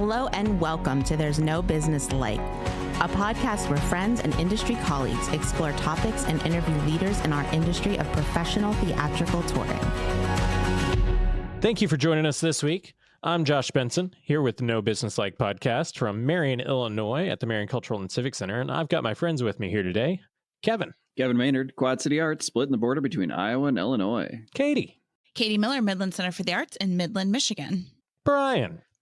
Hello and welcome to There's No Business Like, a podcast where friends and industry colleagues explore topics and interview leaders in our industry of professional theatrical touring. Thank you for joining us this week. I'm Josh Benson, here with the No Business Like podcast from Marion, Illinois at the Marion Cultural and Civic Center, and I've got my friends with me here today. Kevin Maynard, Quad City Arts, splitting the border between Iowa and Illinois. Katie Miller, Midland Center for the Arts in Midland, Michigan.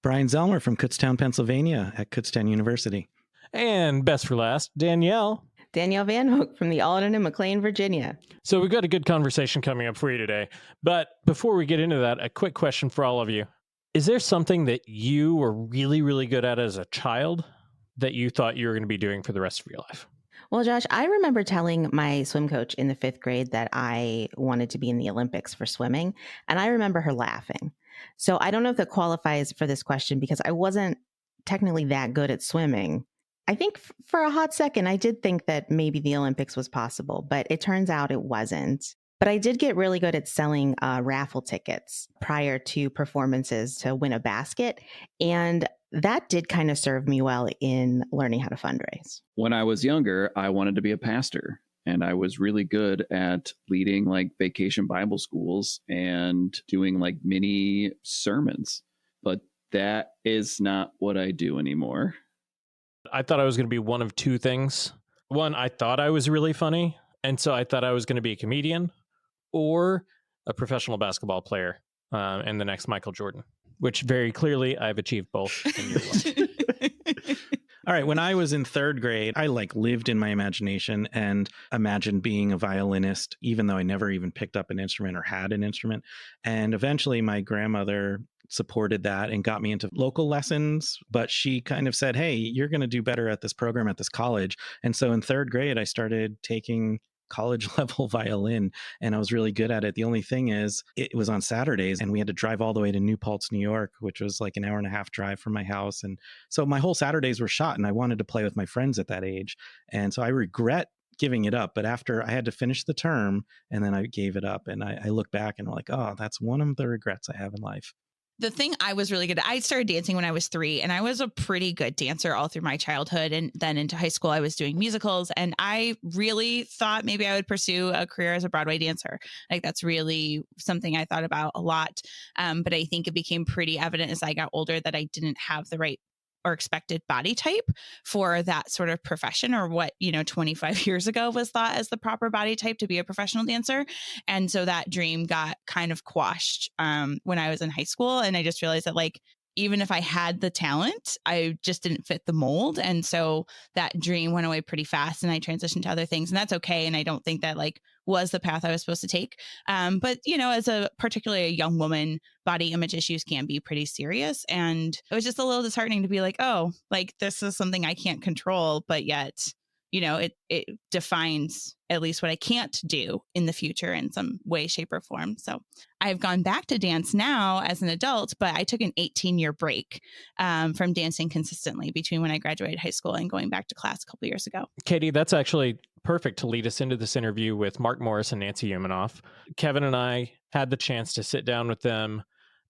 Brian Zelmer from Kutztown, Pennsylvania at Kutztown University. And best for last, Danielle Van Hook from the Alden and McLean, Virginia. So we've got a good conversation coming up for you today. But before we get into that, a quick question for all of you. Is there something that you were really, really good at as a child that you thought you were going to be doing for the rest of your life? Well, Josh, I remember telling my swim coach in the 5th grade that I wanted to be in the Olympics for swimming, and I remember her laughing. So I don't know if that qualifies for this question because I wasn't technically that good at swimming. I think for a hot second, I did think that maybe the Olympics was possible, but it turns out it wasn't. But I did get really good at selling raffle tickets prior to performances to win a basket. And that did kind of serve me well in learning how to fundraise. When I was younger, I wanted to be a pastor. And I was really good at leading like vacation Bible schools and doing like mini sermons. But that is not what I do anymore. I thought I was going to be one of two things. One, I thought I was really funny. And so I thought I was going to be a comedian or a professional basketball player and the next Michael Jordan, which very clearly I've achieved both in your life. All right. When I was in 3rd grade, I lived in my imagination and imagined being a violinist, even though I never even picked up an instrument or had an instrument. And eventually my grandmother supported that and got me into local lessons. But she kind of said, hey, you're going to do better at this program at this college. And so in 3rd grade, I started taking college level violin and I was really good at it. The only thing is it was on Saturdays and we had to drive all the way to New Paltz, New York, which was like an hour and a half drive from my house. And so my whole Saturdays were shot and I wanted to play with my friends at that age. And so I regret giving it up. But after I had to finish the term and then I gave it up and I look back and I'm like, oh, that's one of the regrets I have in life. The thing I was really good at, I started dancing when I was 3 and I was a pretty good dancer all through my childhood. And then into high school, I was doing musicals and I really thought maybe I would pursue a career as a Broadway dancer. Like that's really something I thought about a lot. But I think it became pretty evident as I got older that I didn't have the right or expected body type for that sort of profession or what, 25 years ago was thought as the proper body type to be a professional dancer. And so that dream got kind of quashed when I was in high school. And I just realized that even if I had the talent, I just didn't fit the mold. And so that dream went away pretty fast and I transitioned to other things and that's okay. And I don't think that was the path I was supposed to take. But, as particularly a young woman, body image issues can be pretty serious. And it was just a little disheartening to be this is something I can't control, but yet, it defines at least what I can't do in the future in some way, shape, or form. So I've gone back to dance now as an adult, but I took an 18-year break from dancing consistently between when I graduated high school and going back to class a couple years ago. Katie, that's actually perfect to lead us into this interview with Mark Morris and Nancy Umanoff. Kevin and I had the chance to sit down with them,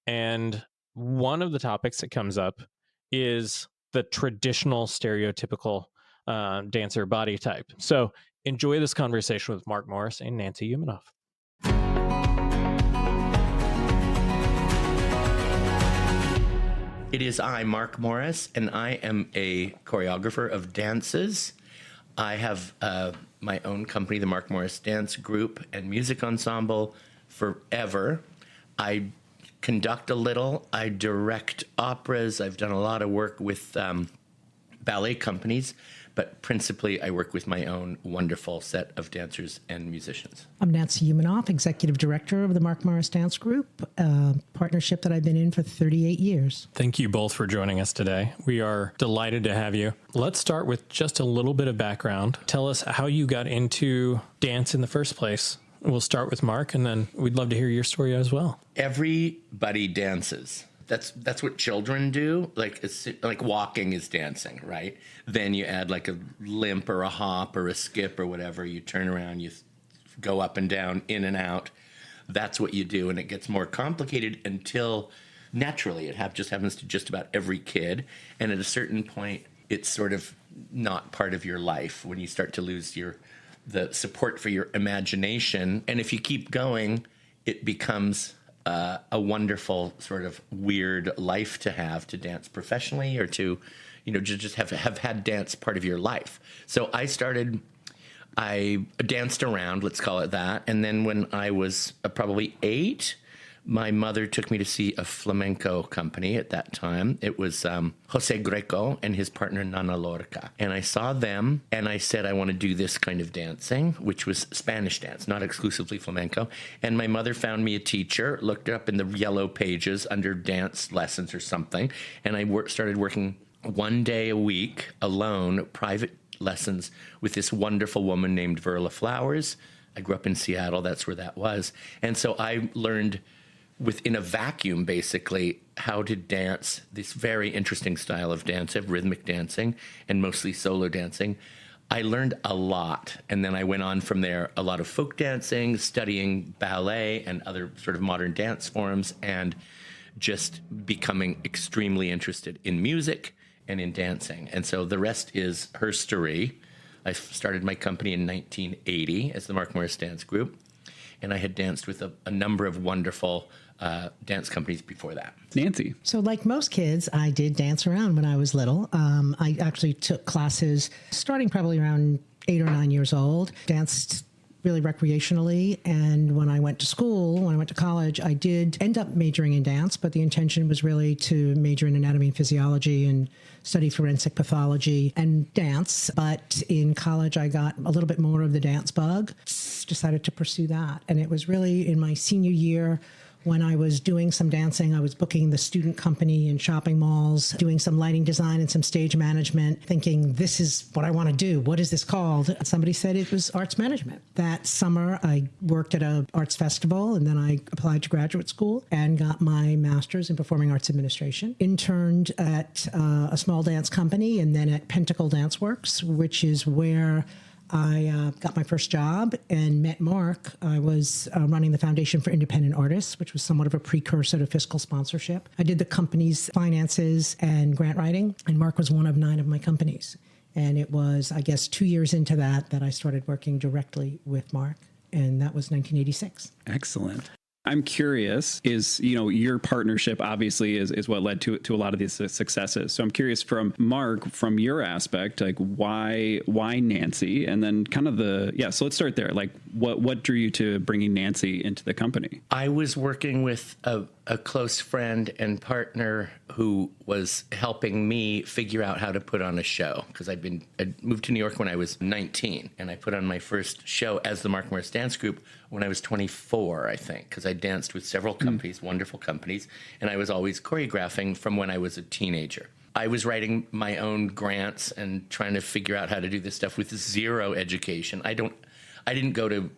and one of the topics that comes up is the traditional stereotypical dancer body type. So enjoy this conversation with Mark Morris and Nancy Umanoff. It is I, Mark Morris, and I am a choreographer of dances. I have my own company, the Mark Morris Dance Group and Music Ensemble, forever. I conduct a little. I direct operas. I've done a lot of work with ballet companies, but principally I work with my own wonderful set of dancers and musicians. I'm Nancy Umanoff, Executive Director of the Mark Morris Dance Group, a partnership that I've been in for 38 years. Thank you both for joining us today. We are delighted to have you. Let's start with just a little bit of background. Tell us how you got into dance in the first place. We'll start with Mark, and then we'd love to hear your story as well. Everybody dances. That's what children do. It's like walking is dancing, right? Then you add like a limp or a hop or a skip or whatever. You turn around, you go up and down, in and out. That's what you do, and it gets more complicated until naturally. It just happens to just about every kid. And at a certain point, it's sort of not part of your life when you start to lose the support for your imagination. And if you keep going, it becomes a wonderful sort of weird life to have, to dance professionally, or to, just have had dance part of your life. So I danced around, let's call it that. And then when I was probably 8, my mother took me to see a flamenco company at that time. It was Jose Greco and his partner Nana Lorca. And I saw them, and I said, I want to do this kind of dancing, which was Spanish dance, not exclusively flamenco. And my mother found me a teacher, looked up in the yellow pages under dance lessons or something, and I started working one day a week alone, private lessons with this wonderful woman named Verla Flowers. I grew up in Seattle. That's where that was. And so I learned within a vacuum, basically, how to dance this very interesting style of dance, of rhythmic dancing, and mostly solo dancing. I learned a lot. And then I went on from there, a lot of folk dancing, studying ballet and other sort of modern dance forms, and just becoming extremely interested in music and in dancing. And so the rest is her story. I started my company in 1980 as the Mark Morris Dance Group, and I had danced with a number of wonderful dance companies before that. Nancy. So like most kids, I did dance around when I was little. I actually took classes starting probably around 8 or 9 years old, danced really recreationally. And when I went to college, I did end up majoring in dance, but the intention was really to major in anatomy and physiology and study forensic pathology and dance. But in college, I got a little bit more of the dance bug, decided to pursue that. And it was really in my senior year when I was doing some dancing. I was booking the student company in shopping malls, doing some lighting design and some stage management, thinking, this is what I want to do. What is this called? Somebody said it was arts management. That summer, I worked at an arts festival, and then I applied to graduate school and got my master's in performing arts administration. Interned at a small dance company and then at Pentacle Dance Works, which is where I got my first job and met Mark. I was running the Foundation for Independent Artists, which was somewhat of a precursor to fiscal sponsorship. I did the company's finances and grant writing, and Mark was one of 9 of my companies. And it was, I guess, 2 years into that I started working directly with Mark, and that was 1986. Excellent. I'm curious, your partnership obviously is what led to a lot of these successes. So I'm curious from Mark, from your aspect, like why Nancy, and then kind of so let's start there. Like what drew you to bringing Nancy into the company? I was working with a close friend and partner who was helping me figure out how to put on a show, because I moved to New York when I was 19, and I put on my first show as the Mark Morris Dance Group when I was 24, I think, because I danced with several companies, wonderful companies, and I was always choreographing from when I was a teenager. I was writing my own grants and trying to figure out how to do this stuff with zero education. I didn't go to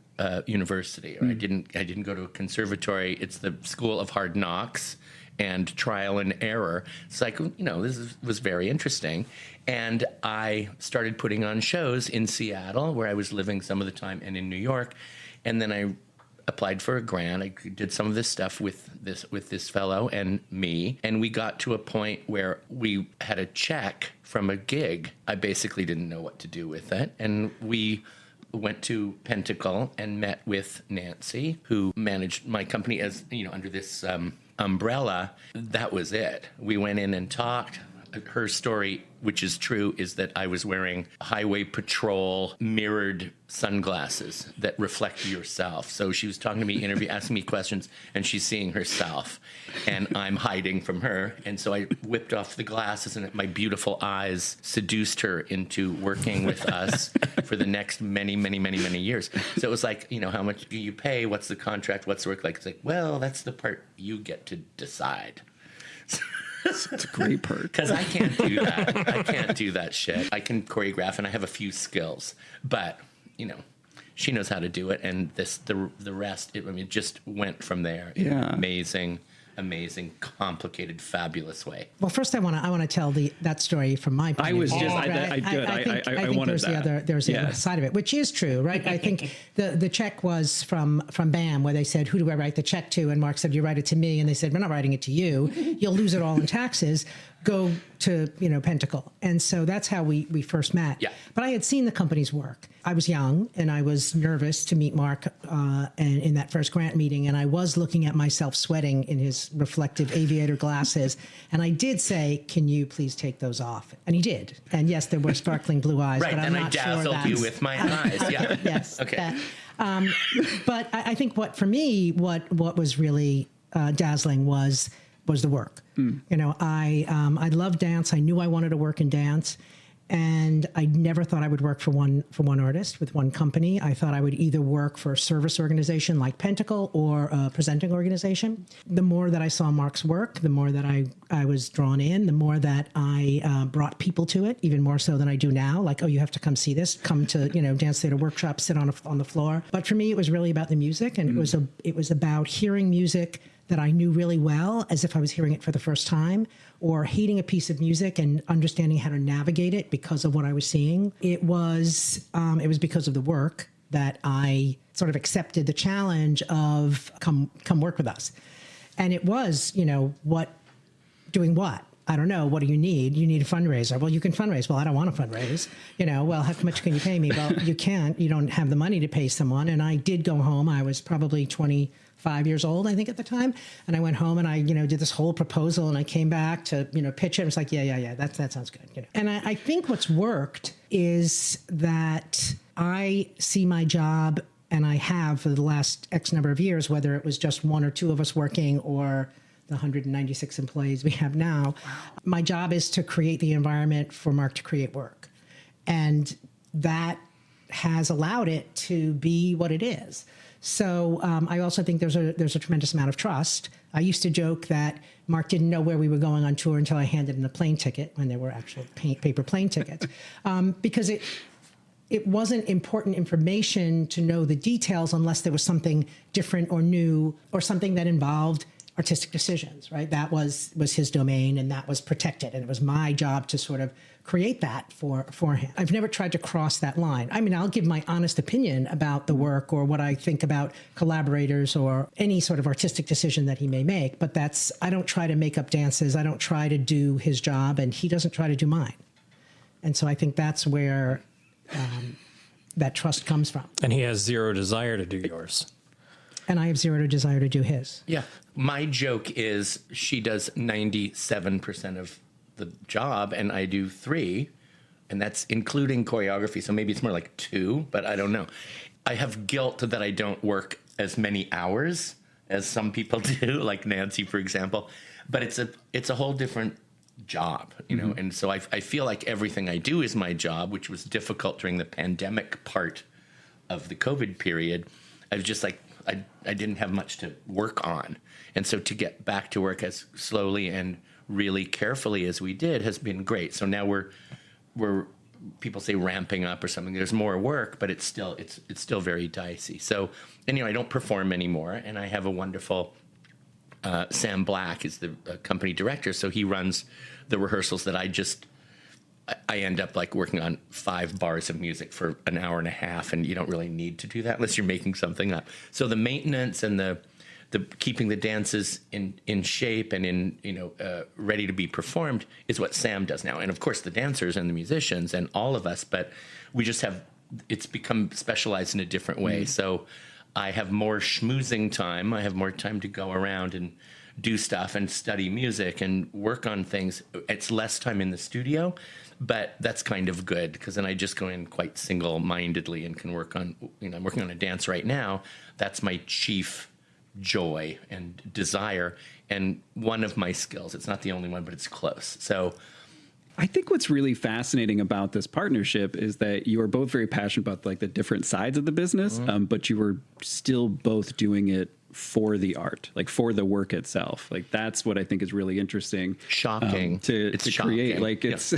university, or I didn't go to a conservatory. It's the school of hard knocks and trial and error. It's like, this was very interesting. And I started putting on shows in Seattle, where I was living some of the time, and in New York. And then I applied for a grant. I did some of this stuff with this fellow and me, and we got to a point where we had a check from a gig. I basically didn't know what to do with it, and we went to Pentacle and met with Nancy, who managed my company as, under this umbrella. That was it. We went in and talked. Her story, which is true, is that I was wearing highway patrol mirrored sunglasses that reflect yourself. So she was talking to me, asking me questions, and she's seeing herself, and I'm hiding from her. And so I whipped off the glasses, and my beautiful eyes seduced her into working with us for the next many, many, many, many years. So it was like, how much do you pay? What's the contract? What's the work like? It's like, well, that's the part you get to decide. It's a great perk. Because I can't do that. I can't do that shit. I can choreograph, and I have a few skills, but she knows how to do it, and the rest. It just went from there. Yeah. Amazing, amazing, complicated, fabulous way. Well, first I want to tell that story from my point I was of view. just, I wanted there's that. There's the other side of it, which is true, right? I think the check was from BAM, where they said, who do I write the check to? And Mark said, you write it to me. And they said, we're not writing it to you. You'll lose it all in taxes. Go to, Pentacle. And so that's how we first met. Yeah. But I had seen the company's work. I was young and I was nervous to meet Mark and in that first grant meeting. And I was looking at myself sweating in his reflective aviator glasses. And I did say, can you please take those off? And he did. And yes, there were sparkling blue eyes. Right, but I'm and I not sure dazzled you with my eyes. Yeah. Yes. Okay. But I think for me, what was really dazzling was the work. I love dance. I knew I wanted to work in dance, and I never thought I would work for one artist with one company. I thought I would either work for a service organization like Pentacle or a presenting organization. The more that I saw Mark's work, the more that I was drawn in, the more that I brought people to it, even more so than I do now. Like, oh, you have to come see this, come to dance theater workshops, sit on the floor. But for me, it was really about the music, and it was about hearing music that I knew really well, as if I was hearing it for the first time, or hating a piece of music and understanding how to navigate it because of what I was seeing. It was because of the work that I sort of accepted the challenge of come work with us. And it was, doing what? I don't know. What do you need? You need a fundraiser. Well, you can fundraise. Well, I don't want to fundraise. Well, how much can you pay me? Well, you can't. You don't have the money to pay someone. And I did go home. I was probably 25 years old, I think, at the time. And I went home and I, did this whole proposal, and I came back to, pitch it. I was like, yeah, that sounds good. And I think what's worked is that I see my job, and I have for the last X number of years, whether it was just one or two of us working or the 196 employees we have now. Wow. My job is to create the environment for Mark to create work. And that has allowed it to be what it is. So I also think there's a tremendous amount of trust. I used to joke that Mark didn't know where we were going on tour until I handed him a plane ticket, when there were actual paper plane tickets, because it wasn't important information to know the details unless there was something different or new or something that involved artistic decisions, right? That was his domain, and that was protected. And it was my job to sort of create that for him. I've never tried to cross that line. I mean, I'll give my honest opinion about the work or what I think about collaborators or any sort of artistic decision that he may make, but I don't try to make up dances. I don't try to do his job, and he doesn't try to do mine. And so I think that's where that trust comes from. And he has zero desire to do yours. And I have zero desire to do his. Yeah. My joke is she does 97% of the job and I do 3%, and that's including choreography. So maybe it's more like 2, but I don't know. I have guilt that I don't work as many hours as some people do, like Nancy, for example. But it's a whole different job, know, and so I feel like everything I do is my job, which was difficult during the pandemic part of the COVID period. I was just like, I didn't have much to work on. And so to get back to work as slowly and really carefully as we did has been great. So now we're people say ramping up or something. There's more work, but it's still very dicey. So anyway, I don't perform anymore, and I have a wonderful Sam Black is the company director. So he runs the rehearsals that I end up like working on 5 bars of music for an hour and a half, and you don't really need to do that unless you're making something up. So the maintenance and the keeping the dances in shape and in ready to be performed is what Sam does now. And of course the dancers and the musicians and all of us, but we just it's become specialized in a different way. So I have more schmoozing time. I have more time to go around and do stuff and study music and work on things. It's less time in the studio, but that's kind of good because then I just go in quite single-mindedly and can work on, I'm working on a dance right now. That's my chief joy and desire and one of my skills. It's not the only one, but it's close. So I think what's really fascinating about this partnership is that you are both very passionate about like the different sides of the business, but you were still both doing it for the art, like for the work itself. Like that's what I think is really interesting. Shocking. To create. Like it's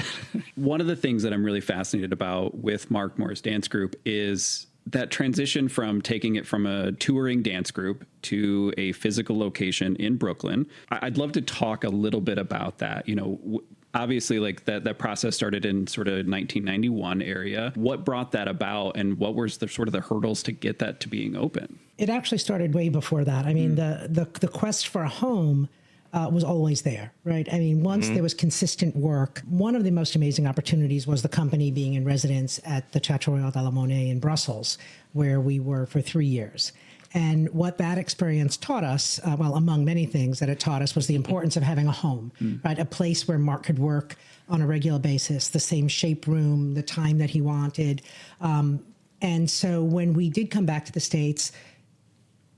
one of the things that I'm really fascinated about with Mark Morris Dance Group is that transition from taking it from a touring dance group to a physical location in Brooklyn, I'd love to talk a little bit about that. You know, obviously, like that process started in sort of 1991 area. What brought that about, and what was the sort of the hurdles to get that to being open? It actually started way before that. I mean, the quest for a home was always there, right? I mean, once there was consistent work, one of the most amazing opportunities was the company being in residence at the Teatro Royal de la Monnaie in Brussels, where we were for 3 years. And what that experience taught us, well, among many things that it taught us, was the importance of having a home, right? A place where Mark could work on a regular basis, the same shape room, the time that he wanted. And so when we did come back to the States,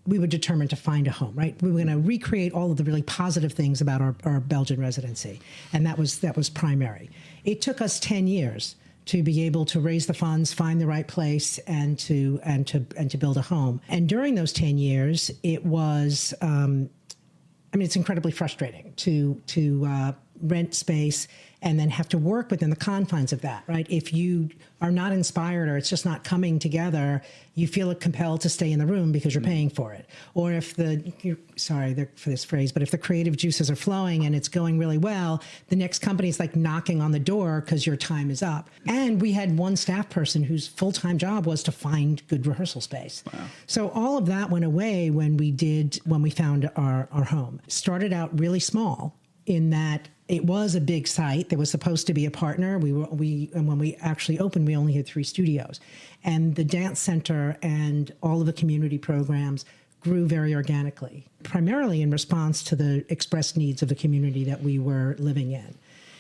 we were determined to find a home, right? We were going to recreate all of the really positive things about our Belgian residency. And that was primary. It took us 10 years to be able to raise the funds, find the right place, and to build a home. And during those 10 years, it was, it's incredibly frustrating to rent space and then have to work within the confines of that, right? If you are not inspired or it's just not coming together, you feel compelled to stay in the room because you're paying for it. Or if sorry for this phrase, but if the creative juices are flowing and it's going really well, the next company is like knocking on the door because your time is up. And we had one staff person whose full-time job was to find good rehearsal space. Wow. So all of that went away when we found our home. Started out really small in that it was a big site. There was supposed to be a partner. And when we actually opened, we only had 3 studios. And the dance center and all of the community programs grew very organically, primarily in response to the expressed needs of the community that we were living in.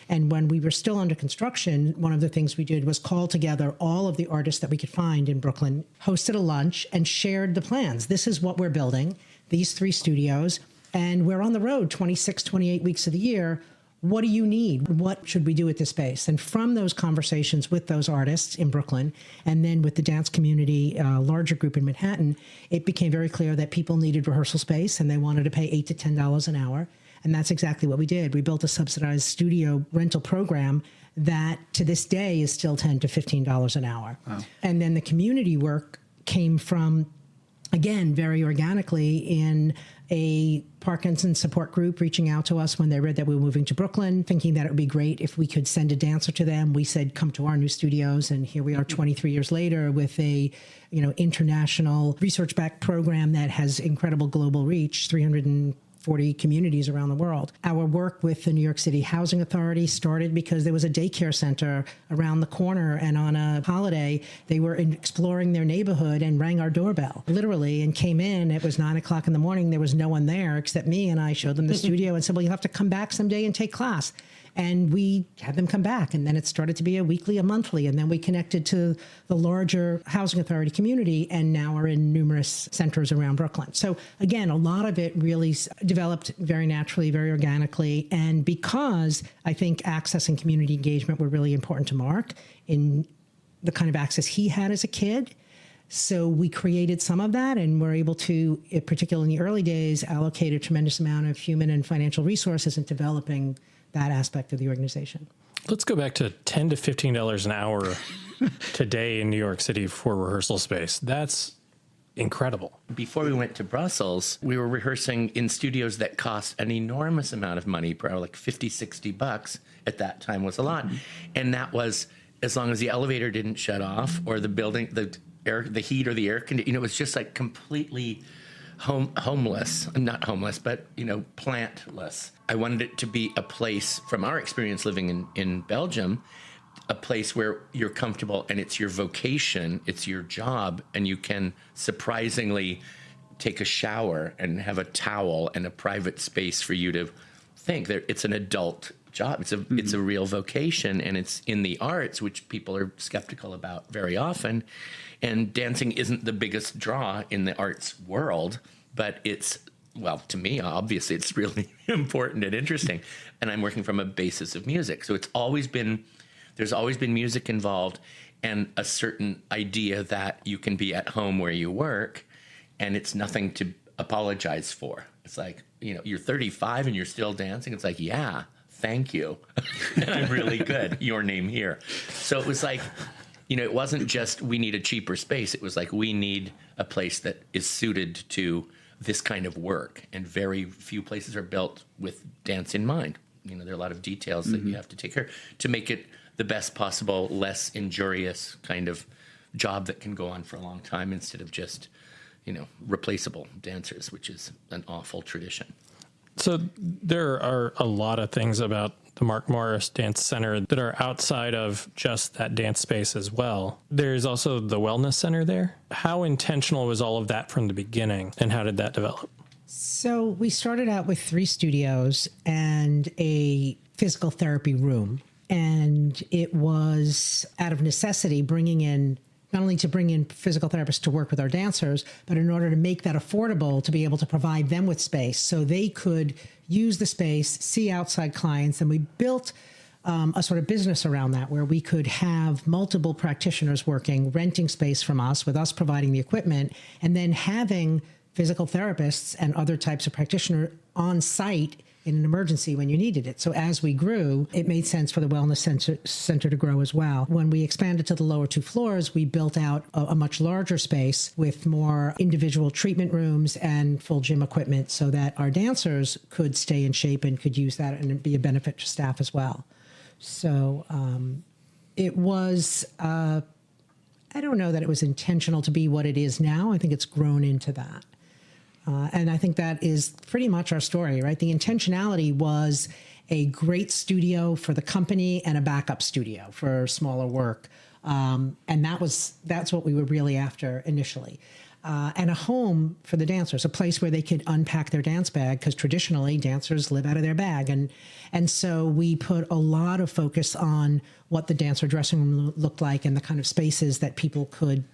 And when we were still under construction, one of the things we did was call together all of the artists that we could find in Brooklyn, hosted a lunch, and shared the plans. This is what we're building, these 3 studios, and we're on the road 26, 28 weeks of the year. What do you need? What should we do with this space? And from those conversations with those artists in Brooklyn, and then with the dance community, larger group in Manhattan, it became very clear that people needed rehearsal space and they wanted to pay $8 to $10 an hour. And that's exactly what we did. We built a subsidized studio rental program that to this day is still $10 to $15 an hour. Wow. And then the community work came from, again, very organically in a Parkinson's support group reaching out to us when they read that we were moving to Brooklyn, thinking that it would be great if we could send a dancer to them. We said, come to our new studios. And here we are 23 years later with a, international research-backed program that has incredible global reach, 340 communities around the world. Our work with the New York City Housing Authority started because there was a daycare center around the corner, and on a holiday, they were exploring their neighborhood and rang our doorbell, literally, and came in. It was 9 o'clock in the morning. There was no one there except me, and I showed them the studio and said, well, you'll have to come back someday and take class. And we had them come back, and then it started to be a weekly, a monthly, and then we connected to the larger housing authority community, and now are in numerous centers around Brooklyn. So again, a lot of it really developed very naturally, very organically, and because I think access and community engagement were really important to Mark in the kind of access he had as a kid. So we created some of that, and we're able to, particularly in the early days, allocate a tremendous amount of human and financial resources in developing that aspect of the organization. Let's go back to $10 to $15 an hour today in New York City for rehearsal space. That's incredible. Before we went to Brussels, we were rehearsing in studios that cost an enormous amount of money, probably like $50, $60 at that time was a lot. Mm-hmm. And that was as long as the elevator didn't shut off or the building, the heat or the air conditioning, it was just like completely homeless, not homeless, but, plantless. I wanted it to be a place, from our experience living in Belgium, a place where you're comfortable and it's your vocation, it's your job, and you can surprisingly take a shower and have a towel and a private space for you to think. It's an adult job. It's a real vocation, and it's in the arts, which people are skeptical about very often. And dancing isn't the biggest draw in the arts world, but it's, well, to me, obviously, it's really important and interesting. And I'm working from a basis of music. So there's always been music involved, and a certain idea that you can be at home where you work, and it's nothing to apologize for. It's like, you're 35 and you're still dancing. It's like, yeah, thank you. And I'm really good. Your name here. So it was like, it wasn't just we need a cheaper space. It was like we need a place that is suited to this kind of work. And very few places are built with dance in mind. There are a lot of details that you have to take care to make it the best possible, less injurious kind of job that can go on for a long time instead of just, replaceable dancers, which is an awful tradition. So there are a lot of things about the Mark Morris Dance Center that are outside of just that dance space as well. There's also the Wellness Center there. How intentional was all of that from the beginning, and how did that develop? So we started out with 3 studios and a physical therapy room. And it was out of necessity not only to bring in physical therapists to work with our dancers, but in order to make that affordable, to be able to provide them with space so they could use the space, see outside clients. And we built a sort of business around that where we could have multiple practitioners working, renting space from us, with us providing the equipment, and then having physical therapists and other types of practitioners on site in an emergency when you needed it. So as we grew, it made sense for the Wellness Center to grow as well. When we expanded to the lower 2 floors, we built out a much larger space with more individual treatment rooms and full gym equipment so that our dancers could stay in shape and could use that and be a benefit to staff as well. So it was, I don't know that it was intentional to be what it is now. I think it's grown into that. And I think that is pretty much our story, right? The intentionality was a great studio for the company and a backup studio for smaller work. And that's what we were really after initially. And a home for the dancers, a place where they could unpack their dance bag, because traditionally dancers live out of their bag. And so we put a lot of focus on what the dancer dressing room looked like and the kind of spaces that people could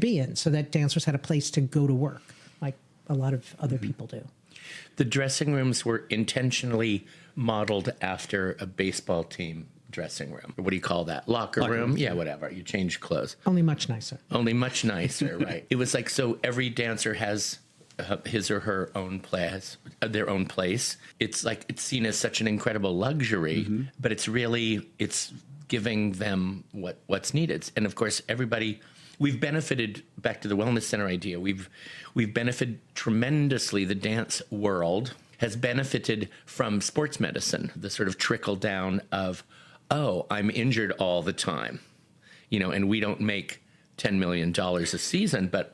be in, so that dancers had a place to go to work, like a lot of other people do. The dressing rooms were intentionally modeled after a baseball team dressing room. What do you call that? Locker room? Yeah, whatever. You change clothes. Only much nicer. Only much nicer, right? It was like, so every dancer has his or her own place, their own place. It's like, it's seen as such an incredible luxury, but it's giving them what's needed. And of course, we've benefited, back to the Wellness Center idea, we've benefited tremendously. The dance world has benefited from sports medicine, the sort of trickle down of, oh, I'm injured all the time, and we don't make $10 million a season, but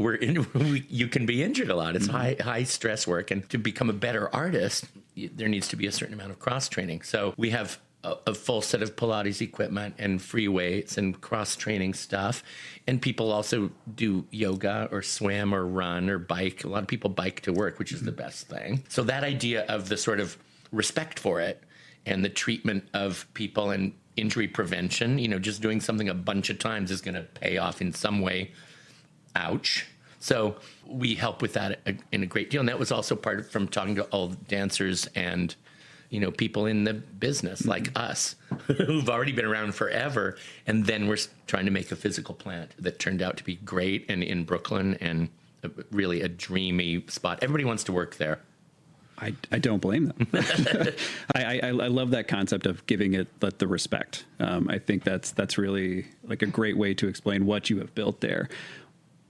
you can be injured a lot. It's high stress work. And to become a better artist, there needs to be a certain amount of cross training. So we have a full set of Pilates equipment and free weights and cross-training stuff. And people also do yoga or swim or run or bike. A lot of people bike to work, which is the best thing. So that idea of the sort of respect for it and the treatment of people and injury prevention, just doing something a bunch of times is going to pay off in some way. Ouch. So we help with that in a great deal. And that was also from talking to all dancers and people in the business like us who've already been around forever. And then we're trying to make a physical plant that turned out to be great and in Brooklyn and really a dreamy spot. Everybody wants to work there. I don't blame them. I love that concept of giving it the respect. I think that's really like a great way to explain what you have built there.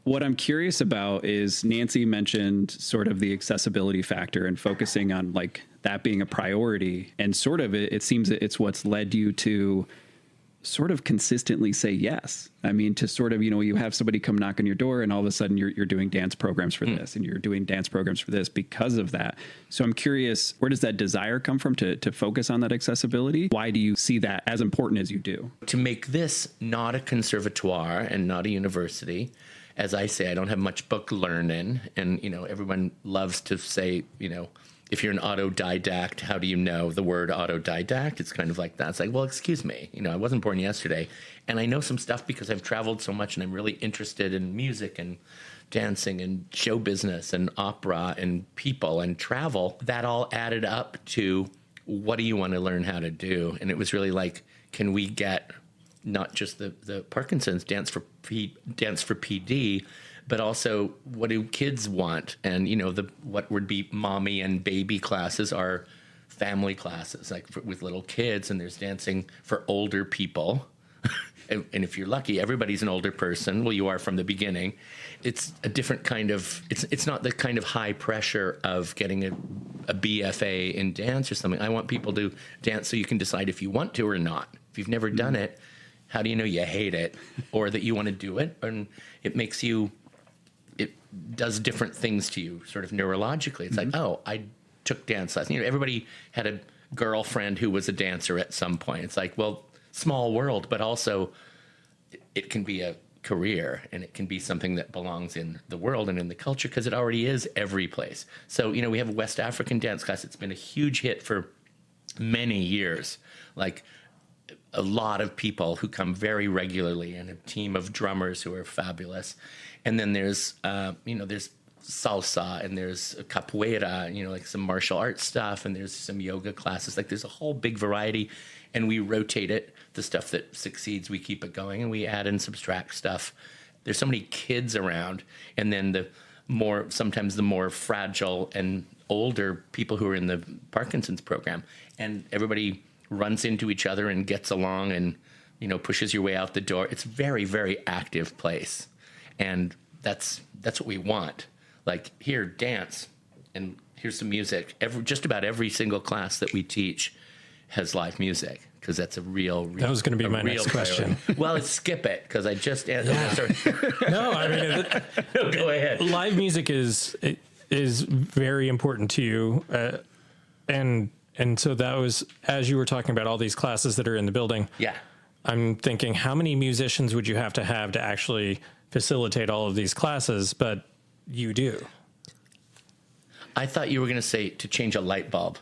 What I'm curious about is Nancy mentioned sort of the accessibility factor and focusing on like that being a priority, and sort of it seems it's what's led you to sort of consistently say yes. I mean, to sort of, you have somebody come knock on your door and all of a sudden you're doing dance programs for this and you're doing dance programs for this because of that. So I'm curious, where does that desire come from to focus on that accessibility? Why do you see that as important as you do? To make this not a conservatoire and not a university, as I say, I don't have much book learning, and, everyone loves to say, if you're an autodidact, how do you know the word autodidact? It's kind of like that. It's like, well, excuse me, I wasn't born yesterday. And I know some stuff because I've traveled so much and I'm really interested in music and dancing and show business and opera and people and travel. That all added up to, what do you want to learn how to do? And it was really like, can we get not just the Parkinson's dance for PD, but also what do kids want? And, what would be mommy and baby classes are family classes, like with little kids, and there's dancing for older people and if you're lucky, everybody's an older person. Well, you are from the beginning. It's a different kind of, it's not the kind of high pressure of getting a BFA in dance or something. I want people to dance so you can decide if you want to or not. If you've never done it, how do you know you hate it or that you want to do it? And it makes you, it does different things to you sort of neurologically. It's like, oh, I took dance lessons. Everybody had a girlfriend who was a dancer at some point. It's like, well, small world, but also it can be a career and it can be something that belongs in the world and in the culture because it already is every place. So, we have a West African dance class. It's been a huge hit for many years. Like a lot of people who come very regularly and a team of drummers who are fabulous. And then there's, there's salsa and there's capoeira, like some martial arts stuff, and there's some yoga classes. Like there's a whole big variety, and we rotate it. The stuff that succeeds, we keep it going, and we add and subtract stuff. There's so many kids around, and then sometimes the more fragile and older people who are in the Parkinson's program, and everybody runs into each other and gets along and, pushes your way out the door. It's a very, very active place. And that's what we want. Like, here, dance, and here's some music. Just about every single class that we teach has live music, because that's a real that was going to be my next question. Well, skip it, because I just answered. No, I mean, no, go ahead. Live music is very important to you, and so that was, as you were talking about all these classes that are in the building. Yeah, I'm thinking, how many musicians would you have to actually facilitate all of these classes? But you do. I thought you were going to say to change a light bulb,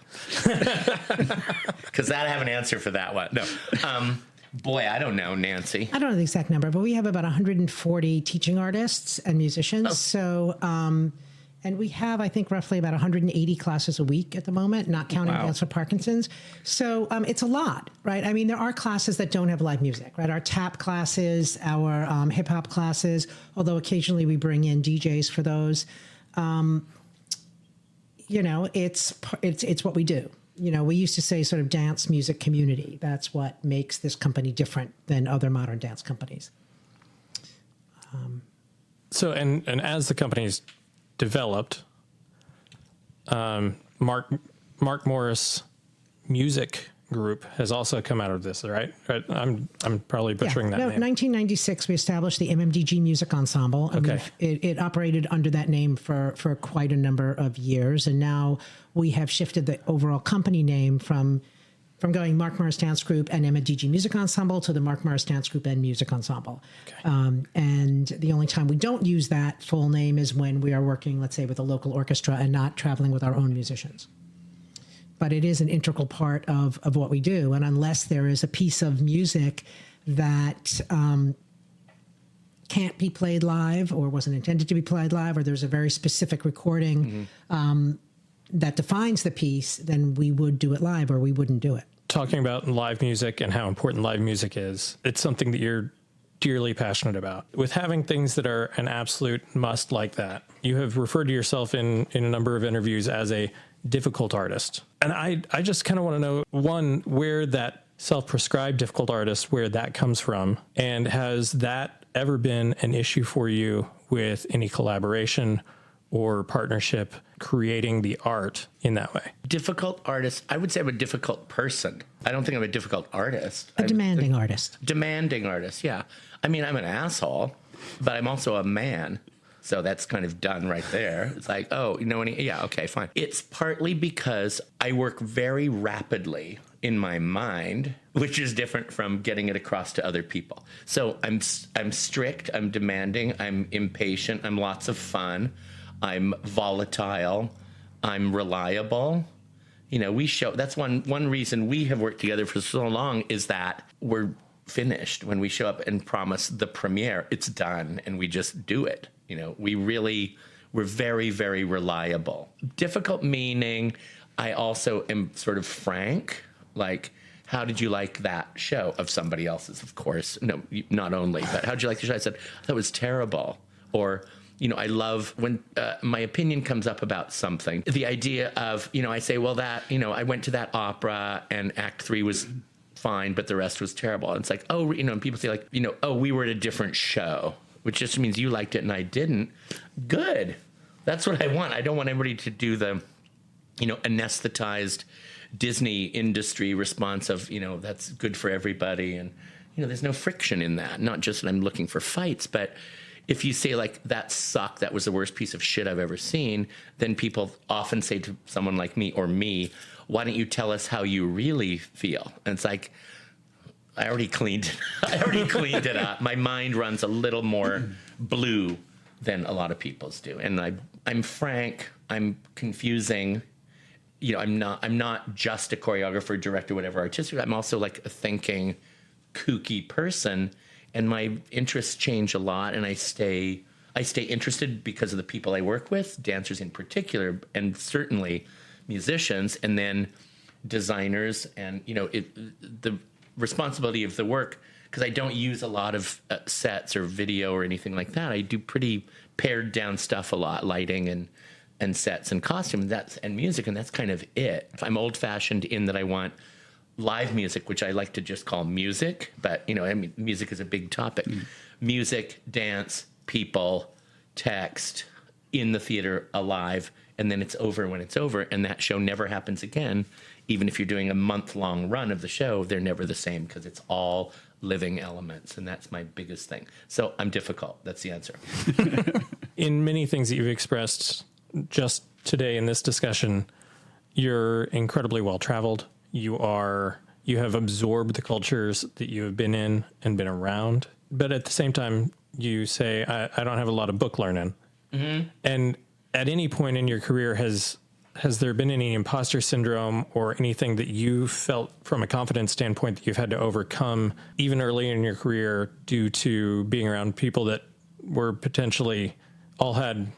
because I have an answer for that one. No, boy, I don't know, Nancy. I don't know the exact number, but we have about 140 teaching artists and musicians. Oh. So, and we have, I think, roughly about 180 classes a week at the moment, not counting Dance for Parkinson's. So it's a lot, right? I mean, there are classes that don't have live music, right? Our tap classes, our hip hop classes, although occasionally we bring in DJs for those. It's what we do. We used to say sort of dance music community. That's what makes this company different than other modern dance companies. So, and as the company's developed, Mark Morris Music Group has also come out of this, right? I'm probably butchering that name. 1996, we established the MMDG Music Ensemble. Okay. It operated under that name for quite a number of years, and now we have shifted the overall company name from going Mark Morris Dance Group and MMDG Music Ensemble to the Mark Morris Dance Group and Music Ensemble. Okay. And the only time we don't use that full name is when we are working, let's say, with a local orchestra and not traveling with our own musicians. But it is an integral part of what we do. And unless there is a piece of music that can't be played live or wasn't intended to be played live, or there's a very specific recording that defines the piece, then we would do it live or we wouldn't do it. Talking about live music and how important live music is, it's something that you're dearly passionate about. With having things that are an absolute must like that, you have referred to yourself in a number of interviews as a difficult artist. And I just kind of want to know, one, where that self-prescribed difficult artist, where that comes from, and has that ever been an issue for you with any collaboration or partnership creating the art in that way? Difficult artist. I would say I'm a difficult person. I don't think I'm a difficult artist. A demanding artist. Demanding artist, yeah. I mean, I'm an asshole, but I'm also a man. So that's kind of done right there. It's like, oh, yeah, okay, fine. It's partly because I work very rapidly in my mind, which is different from getting it across to other people. So I'm strict, I'm demanding, I'm impatient, I'm lots of fun, I'm volatile, I'm reliable. That's one reason we have worked together for so long, is that we're finished. When we show up and promise the premiere, it's done, and we just do it. We're very, very reliable. Difficult meaning, I also am sort of frank, like, how did you like that show of somebody else's, of course. No, not only, but how'd you like the show? I said, that was terrible. Or, I love when my opinion comes up about something. The idea of, I say, well, I went to that opera and Act 3 was fine, but the rest was terrible. And it's like, oh, and people say like, oh, we were at a different show, which just means you liked it and I didn't. Good. That's what I want. I don't want everybody to do the, anesthetized Disney industry response of, that's good for everybody. And, there's no friction in that. Not just that I'm looking for fights, but if you say like, that sucked, that was the worst piece of shit I've ever seen, then people often say to someone like me, why don't you tell us how you really feel? And it's like, I already cleaned it up. My mind runs a little more blue than a lot of people's do. And I'm frank, I'm confusing. I'm not just a choreographer, director, whatever, artistic. I'm also like a thinking, kooky person, and my interests change a lot, and I stay interested because of the people I work with, dancers in particular, and certainly musicians, and then designers, and the responsibility of the work, because I don't use a lot of sets or video or anything like that. I do pretty pared down stuff a lot, lighting and sets and costume, and music, and that's kind of it. I'm old fashioned in that I want live music, which I like to just call music, but music is a big topic. Music, dance, people, text, in the theater, alive, and then it's over when it's over, and that show never happens again. Even if you're doing a month-long run of the show, they're never the same because it's all living elements, and that's my biggest thing. So I'm difficult. That's the answer. In many things that you've expressed just today in this discussion, you're incredibly well-traveled. You have absorbed the cultures that you have been in and been around. But at the same time, you say, I don't have a lot of book learning. Mm-hmm. And at any point in your career, has there been any imposter syndrome or anything that you felt from a confidence standpoint that you've had to overcome even early in your career due to being around people that were potentially all had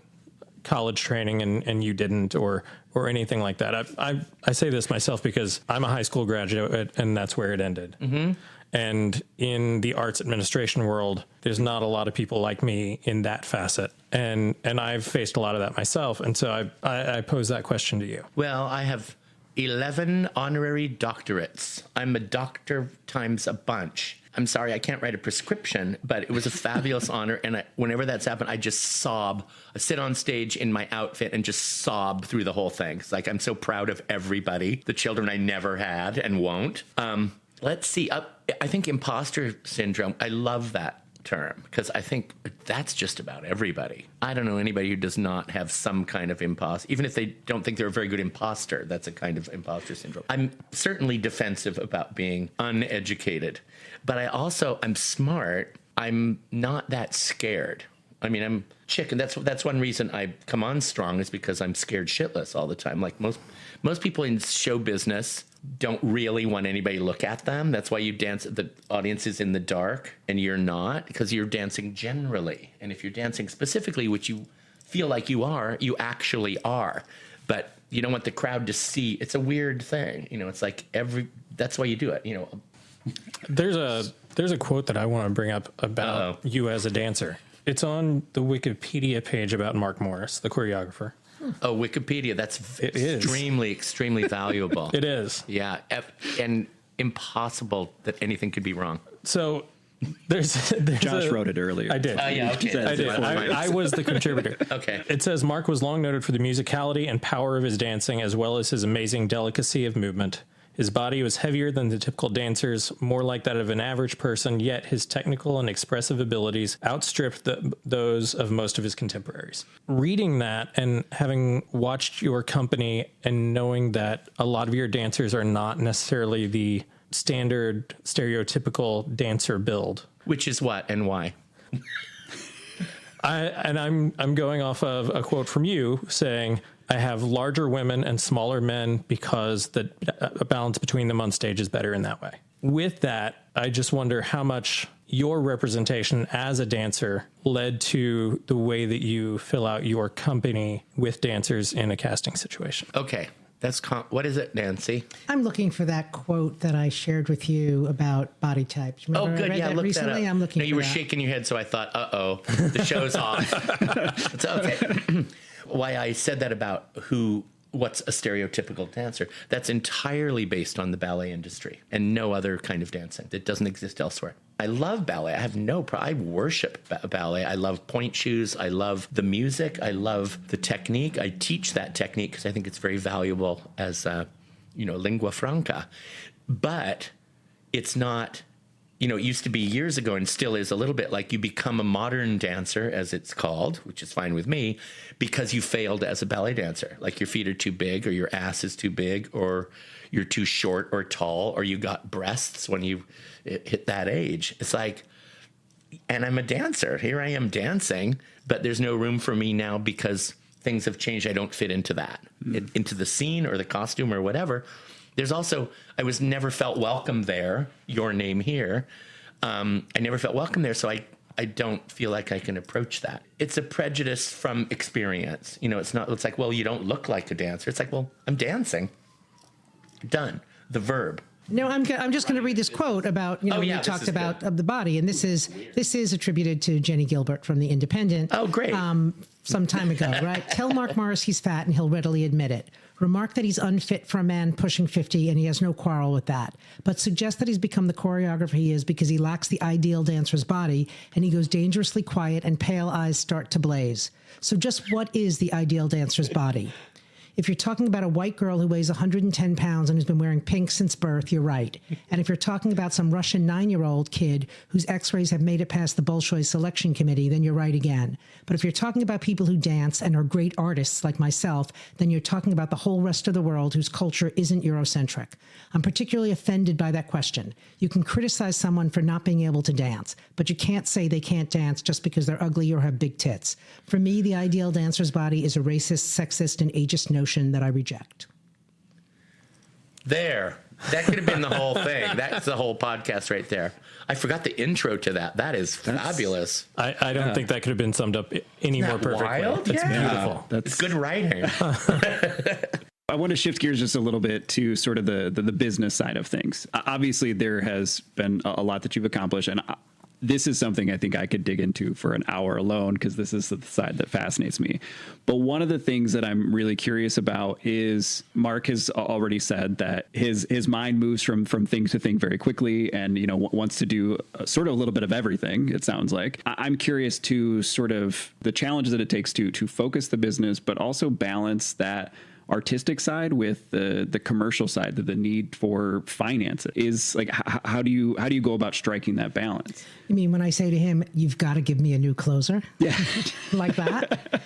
college training and you didn't, or anything like that? I say this myself because I'm a high school graduate and that's where it ended. Mm-hmm. And in the arts administration world, there's not a lot of people like me in that facet. And I've faced a lot of that myself. And so I pose that question to you. Well, I have 11 honorary doctorates. I'm a doctor times a bunch. I'm sorry, I can't write a prescription, but it was a fabulous honor. And whenever that's happened, I just sob. I sit on stage in my outfit and just sob through the whole thing. It's like, I'm so proud of everybody, the children I never had and won't. Let's see. I think imposter syndrome, I love that term because I think that's just about everybody. I don't know anybody who does not have some kind of imposter, even if they don't think they're a very good imposter. That's a kind of imposter syndrome. I'm certainly defensive about being uneducated, but I'm smart. I'm not that scared. I mean, I'm chicken. That's one reason I come on strong is because I'm scared shitless all the time. Like most people in show business don't really want anybody to look at them. That's why you dance. The audience is in the dark and you're not, because you're dancing generally. And if you're dancing specifically, which you feel like you are, you actually are. But you don't want the crowd to see. It's a weird thing. It's like that's why you do it. There's a quote that I want to bring up about you as a dancer. It's on the Wikipedia page about Mark Morris, the choreographer. Oh, Wikipedia. That's extremely valuable. It is. Yeah. And impossible that anything could be wrong. So there's Josh wrote it earlier. I did. Yeah, okay. I did. I was the contributor. Okay. It says Mark was long noted for the musicality and power of his dancing, as well as his amazing delicacy of movement. His body was heavier than the typical dancers, more like that of an average person, yet his technical and expressive abilities outstripped those of most of his contemporaries. Reading that and having watched your company and knowing that a lot of your dancers are not necessarily the standard stereotypical dancer build. Which is what and why? I'm going off of a quote from you saying, I have larger women and smaller men because the balance between them on stage is better in that way. With that, I just wonder how much your representation as a dancer led to the way that you fill out your company with dancers in a casting situation. Okay. What is it, Nancy? I'm looking for that quote that I shared with you about body types. Remember good. I read that recently? I'm looking for that. You were shaking your head, so I thought, the show's off. It's okay. Why I said that about who what's a stereotypical dancer. That's entirely based on the ballet industry and no other kind of dancing that doesn't exist elsewhere. I love ballet. I have no problem. I worship ballet. I love point shoes. I love the music. I love the technique. I teach that technique because I think it's very valuable as, lingua franca. But it's not, it used to be years ago and still is a little bit like you become a modern dancer, as it's called, which is fine with me, because you failed as a ballet dancer. Like your feet are too big or your ass is too big or you're too short or tall or you got breasts when you hit that age. It's like, and I'm a dancer. Here I am dancing, but there's no room for me now because things have changed. I don't fit into that, into the scene or the costume or whatever. There's also, I was never felt welcome there. Your name here. I never felt welcome there. So I don't feel like I can approach that. It's a prejudice from experience. It's like, well, you don't look like a dancer. It's like, well, I'm dancing. Done. The verb. No, I'm just going to read this quote about, you talked about of the body. And this is attributed to Jenny Gilbert from The Independent. Oh, great. Some time ago, right? Tell Mark Morris he's fat and he'll readily admit it. Remark that he's unfit for a man pushing 50 and he has no quarrel with that. But suggest that he's become the choreographer he is because he lacks the ideal dancer's body and he goes dangerously quiet and pale eyes start to blaze. So just what is the ideal dancer's body? If you're talking about a white girl who weighs 110 pounds and who's been wearing pink since birth, you're right. And if you're talking about some Russian 9-year-old kid whose x-rays have made it past the Bolshoi selection committee, then you're right again. But if you're talking about people who dance and are great artists like myself, then you're talking about the whole rest of the world whose culture isn't Eurocentric. I'm particularly offended by that question. You can criticize someone for not being able to dance, but you can't say they can't dance just because they're ugly or have big tits. For me, the ideal dancer's body is a racist, sexist, and ageist notion that I reject. There. That could have been the whole thing. That's the whole podcast right there. I forgot the intro to that. That's fabulous. I don't think that could have been summed up any more perfectly. Wild? That's beautiful. It's good writing. I want to shift gears just a little bit to sort of the business side of things. Obviously, there has been a lot that you've accomplished, and this is something I think I could dig into for an hour alone because this is the side that fascinates me. But one of the things that I'm really curious about is Mark has already said that his mind moves from thing to thing very quickly and, wants to do sort of a little bit of everything, it sounds like. I'm curious to sort of the challenges that it takes to focus the business, but also balance that artistic side with the commercial side, the need for finance is like, how do you go about striking that balance? You mean when I say to him, you've got to give me a new closer? Yeah. Like that?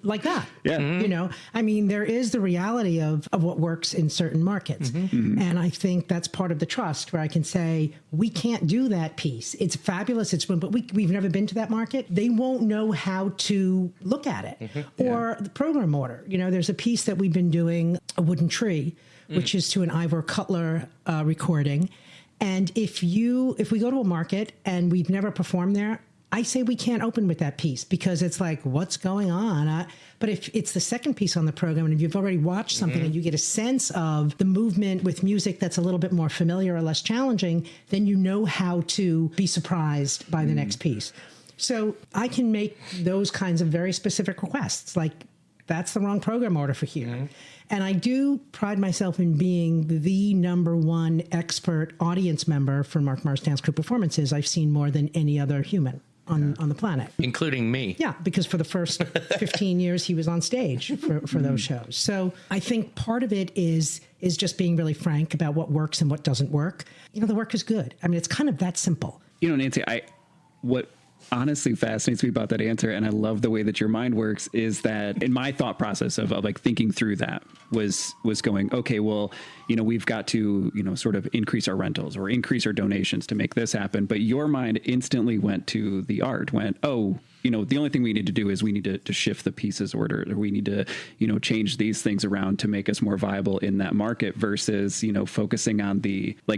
Like that. Yeah. Mm-hmm. There is the reality of what works in certain markets. Mm-hmm. And I think that's part of the trust where I can say, we can't do that piece. It's fabulous. But we've never been to that market. They won't know how to look at it. Mm-hmm. Or the program order. There's a piece that we've been doing, A Wooden Tree, which is to an Ivor Cutler recording. And if we go to a market and we've never performed there, I say we can't open with that piece because it's like, what's going on? But if it's the second piece on the program and if you've already watched something and you get a sense of the movement with music that's a little bit more familiar or less challenging, then you know how to be surprised by the next piece. So I can make those kinds of very specific requests, like that's the wrong program order for here. Mm-hmm. And I do pride myself in being the number one expert audience member for Mark Morris Dance Crew performances. I've seen more than any other human on the planet. Including me. Yeah, because for the first 15 years, he was on stage for those shows. So I think part of it is just being really frank about what works and what doesn't work. The work is good. It's kind of that simple. Nancy, what honestly fascinates me about that answer, and I love the way that your mind works, is that in my thought process of like thinking through that was going, okay, well, we've got to, sort of increase our rentals or increase our donations to make this happen. But your mind instantly went to the art, the only thing we need to do is we need to shift the pieces order, or we need to, change these things around to make us more viable in that market versus, focusing on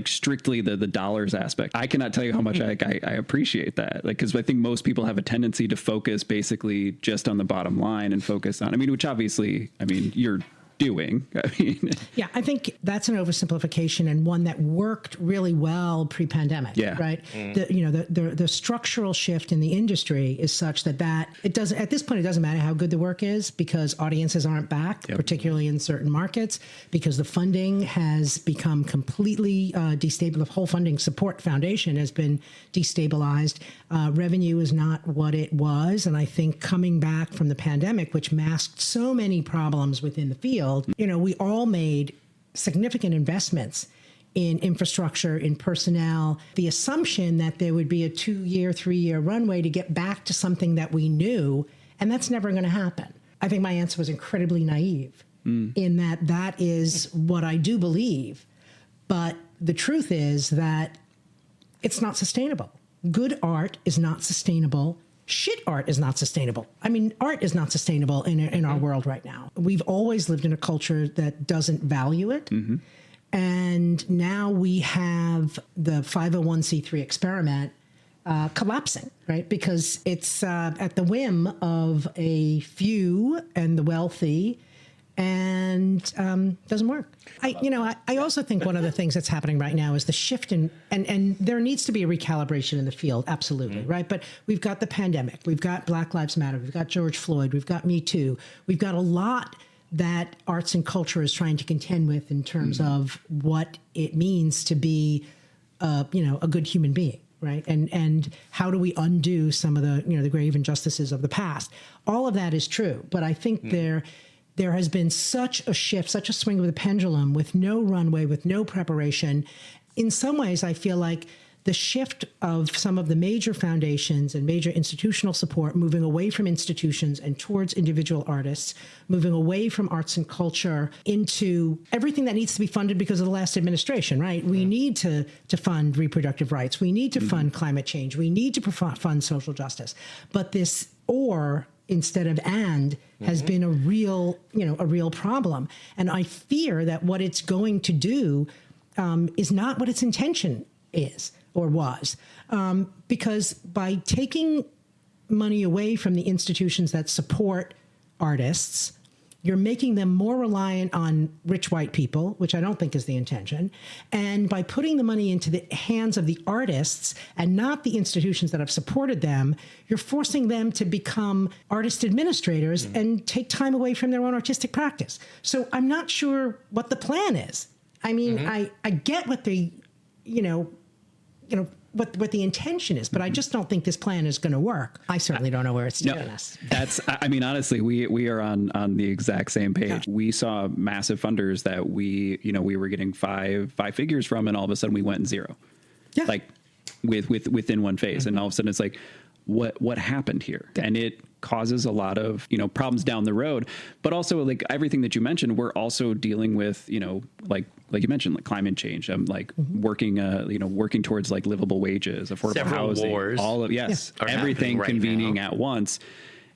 strictly the dollars aspect. I cannot tell you how much I appreciate that. Because I think most people have a tendency to focus basically just on the bottom line and focus on, which obviously, you're doing. I mean, yeah, I think that's an oversimplification and one that worked really well pre-pandemic. Yeah. Right. The structural shift in the industry is such that it doesn't, at this point, it doesn't matter how good the work is because audiences aren't back, particularly in certain markets, because the funding has become completely destabilized. The whole funding support foundation has been destabilized. Revenue is not what it was. And I think coming back from the pandemic, which masked so many problems within the field, we all made significant investments in infrastructure, in personnel, the assumption that there would be a 2-year, 3-year runway to get back to something that we knew, and that's never going to happen. I think my answer was incredibly naive in that is what I do believe. But the truth is that it's not sustainable. Good art is not sustainable. Shit art is not sustainable. I mean, art is not sustainable in our world right now. We've always lived in a culture that doesn't value it. Mm-hmm. And now we have the 501c3 experiment collapsing, right? Because it's at the whim of a few and the wealthy, and doesn't work. I also think one of the things that's happening right now is the shift in, and there needs to be a recalibration in the field, absolutely, right? But we've got the pandemic, we've got Black Lives Matter, we've got George Floyd, we've got Me Too, we've got a lot that arts and culture is trying to contend with in terms of what it means to be, a good human being. Right. And how do we undo some of the grave injustices of the past? All of that is true. But I think there has been such a shift, such a swing of the pendulum with no runway, with no preparation. In some ways, I feel like the shift of some of the major foundations and major institutional support moving away from institutions and towards individual artists, moving away from arts and culture into everything that needs to be funded because of the last administration, right? We need to fund reproductive rights. We need to fund climate change. We need to fund social justice. But this or instead of and has been a real problem. And I fear that what it's going to do is not what its intention is or was, because by taking money away from the institutions that support artists, you're making them more reliant on rich white people, which I don't think is the intention. And by putting the money into the hands of the artists and not the institutions that have supported them, you're forcing them to become artist administrators and take time away from their own artistic practice. So I'm not sure what the plan is. I mean, I get what the, what the intention is, but I just don't think this plan is going to work. I certainly don't know where it's taking us. Honestly, we are on the exact same page. Yeah. We saw massive funders that we were getting five figures from, and all of a sudden we went zero. Yeah. Like within one phase. And all of a sudden it's like, what happened here? Yeah. And it causes a lot of, problems down the road, but also like everything that you mentioned, we're also dealing with, like you mentioned, like climate change. I'm working towards like livable wages, affordable Several housing, wars everything right convening now at once.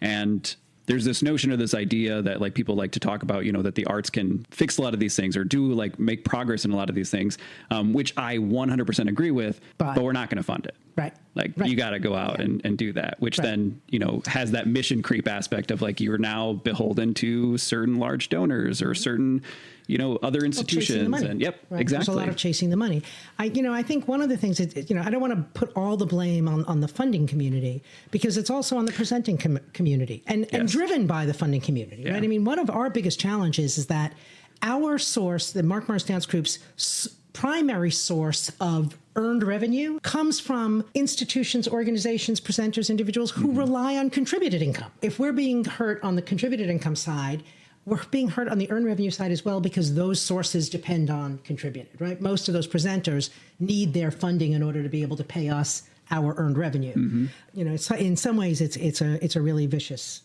And there's this notion of this idea that like people like to talk about, that the arts can fix a lot of these things or do like make progress in a lot of these things, which I 100% agree with, but we're not going to fund it. Right. Like you got to go out and do that, which then, has that mission creep aspect of like, you're now beholden to certain large donors or certain, other institutions. And exactly. There's a lot of chasing the money. I think one of the things is, I don't want to put all the blame on the funding community because it's also on the presenting community and driven by the funding community, right? I mean, one of our biggest challenges is that our source, the Mark Morris Dance Group's primary source of earned revenue comes from institutions, organizations, presenters, individuals who rely on contributed income. If we're being hurt on the contributed income side, we're being hurt on the earned revenue side as well because those sources depend on contributed, right? Most of those presenters need their funding in order to be able to pay us our earned revenue. Mm-hmm. In some ways, it's a really vicious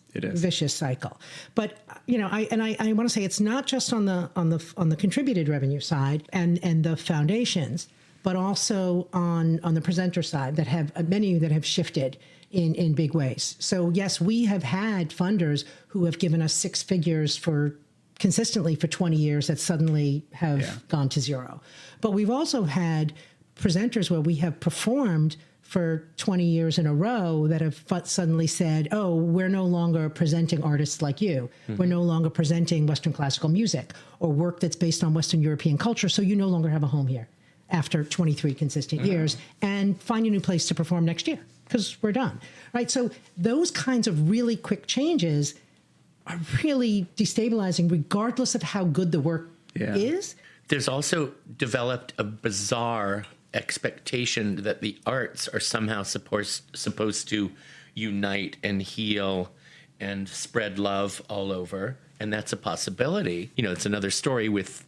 cycle. But I want to say it's not just on the contributed revenue side and the foundations, but also on the presenter side that have many that have shifted in big ways. So yes, we have had funders who have given us 6 figures consistently for 20 years that suddenly have gone to zero. But we've also had presenters where we have performed for 20 years in a row that have suddenly said, oh, we're no longer presenting artists like you. We're no longer presenting Western classical music or work that's based on Western European culture, so you no longer have a home here after 23 consistent years, and find a new place to perform next year because we're done, right? So those kinds of really quick changes are really destabilizing regardless of how good the work is. There's also developed a bizarre expectation that the arts are somehow supposed to unite and heal and spread love all over. And that's a possibility. You know, it's another story with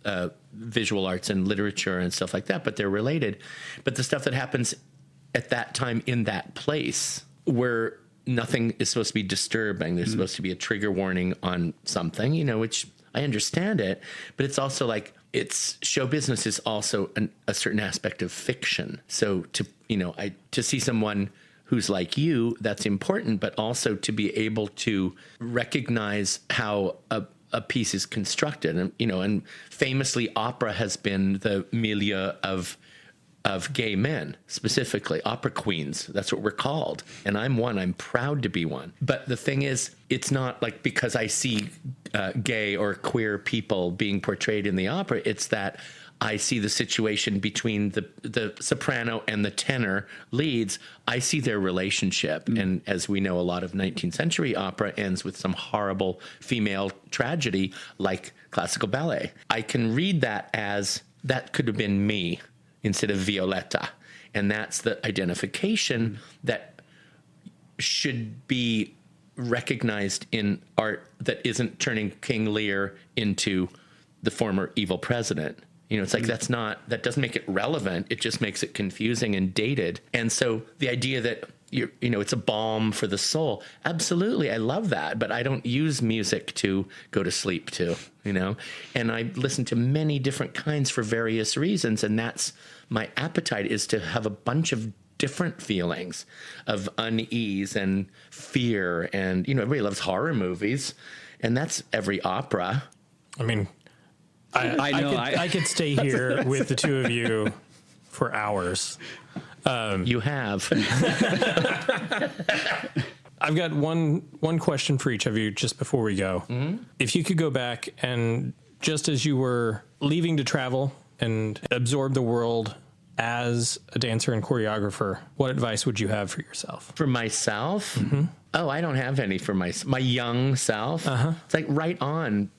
visual arts and literature and stuff like that, but they're related. But the stuff that happens at that time in that place where nothing is supposed to be disturbing, there's supposed to be a trigger warning on something, you know, which I understand it, but it's also like, it's show business is also a certain aspect of fiction. So to see someone who's like you, that's important, but also to be able to recognize how a piece is constructed. And, you know, and famously opera has been the milieu of gay men, specifically opera queens. That's what we're called. And I'm one. I'm proud to be one. But the thing is, it's not like because I see gay or queer people being portrayed in the opera. It's that I see the situation between the soprano and the tenor leads. I see their relationship. And as we know, a lot of 19th century opera ends with some horrible female tragedy like classical ballet. I can read that as that could have been me instead of Violetta. And that's the identification that should be recognized in art that isn't turning King Lear into the former evil president. You know, it's like that doesn't make it relevant. It just makes it confusing and dated. And so the idea that it's a balm for the soul. Absolutely. I love that. But I don't use music to go to sleep to, you know, and I listen to many different kinds for various reasons. And that's my appetite, is to have a bunch of different feelings of unease and fear. And, you know, everybody loves horror movies, and that's every opera. I mean, I could stay here with the two of you for hours. You have. I've got one question for each of you just before we go. Mm-hmm. If you could go back and just as you were leaving to travel and absorb the world as a dancer and choreographer, what advice would you have for yourself? For myself? Mm-hmm. Oh, I don't have any for my young self. Uh-huh. It's like, right on,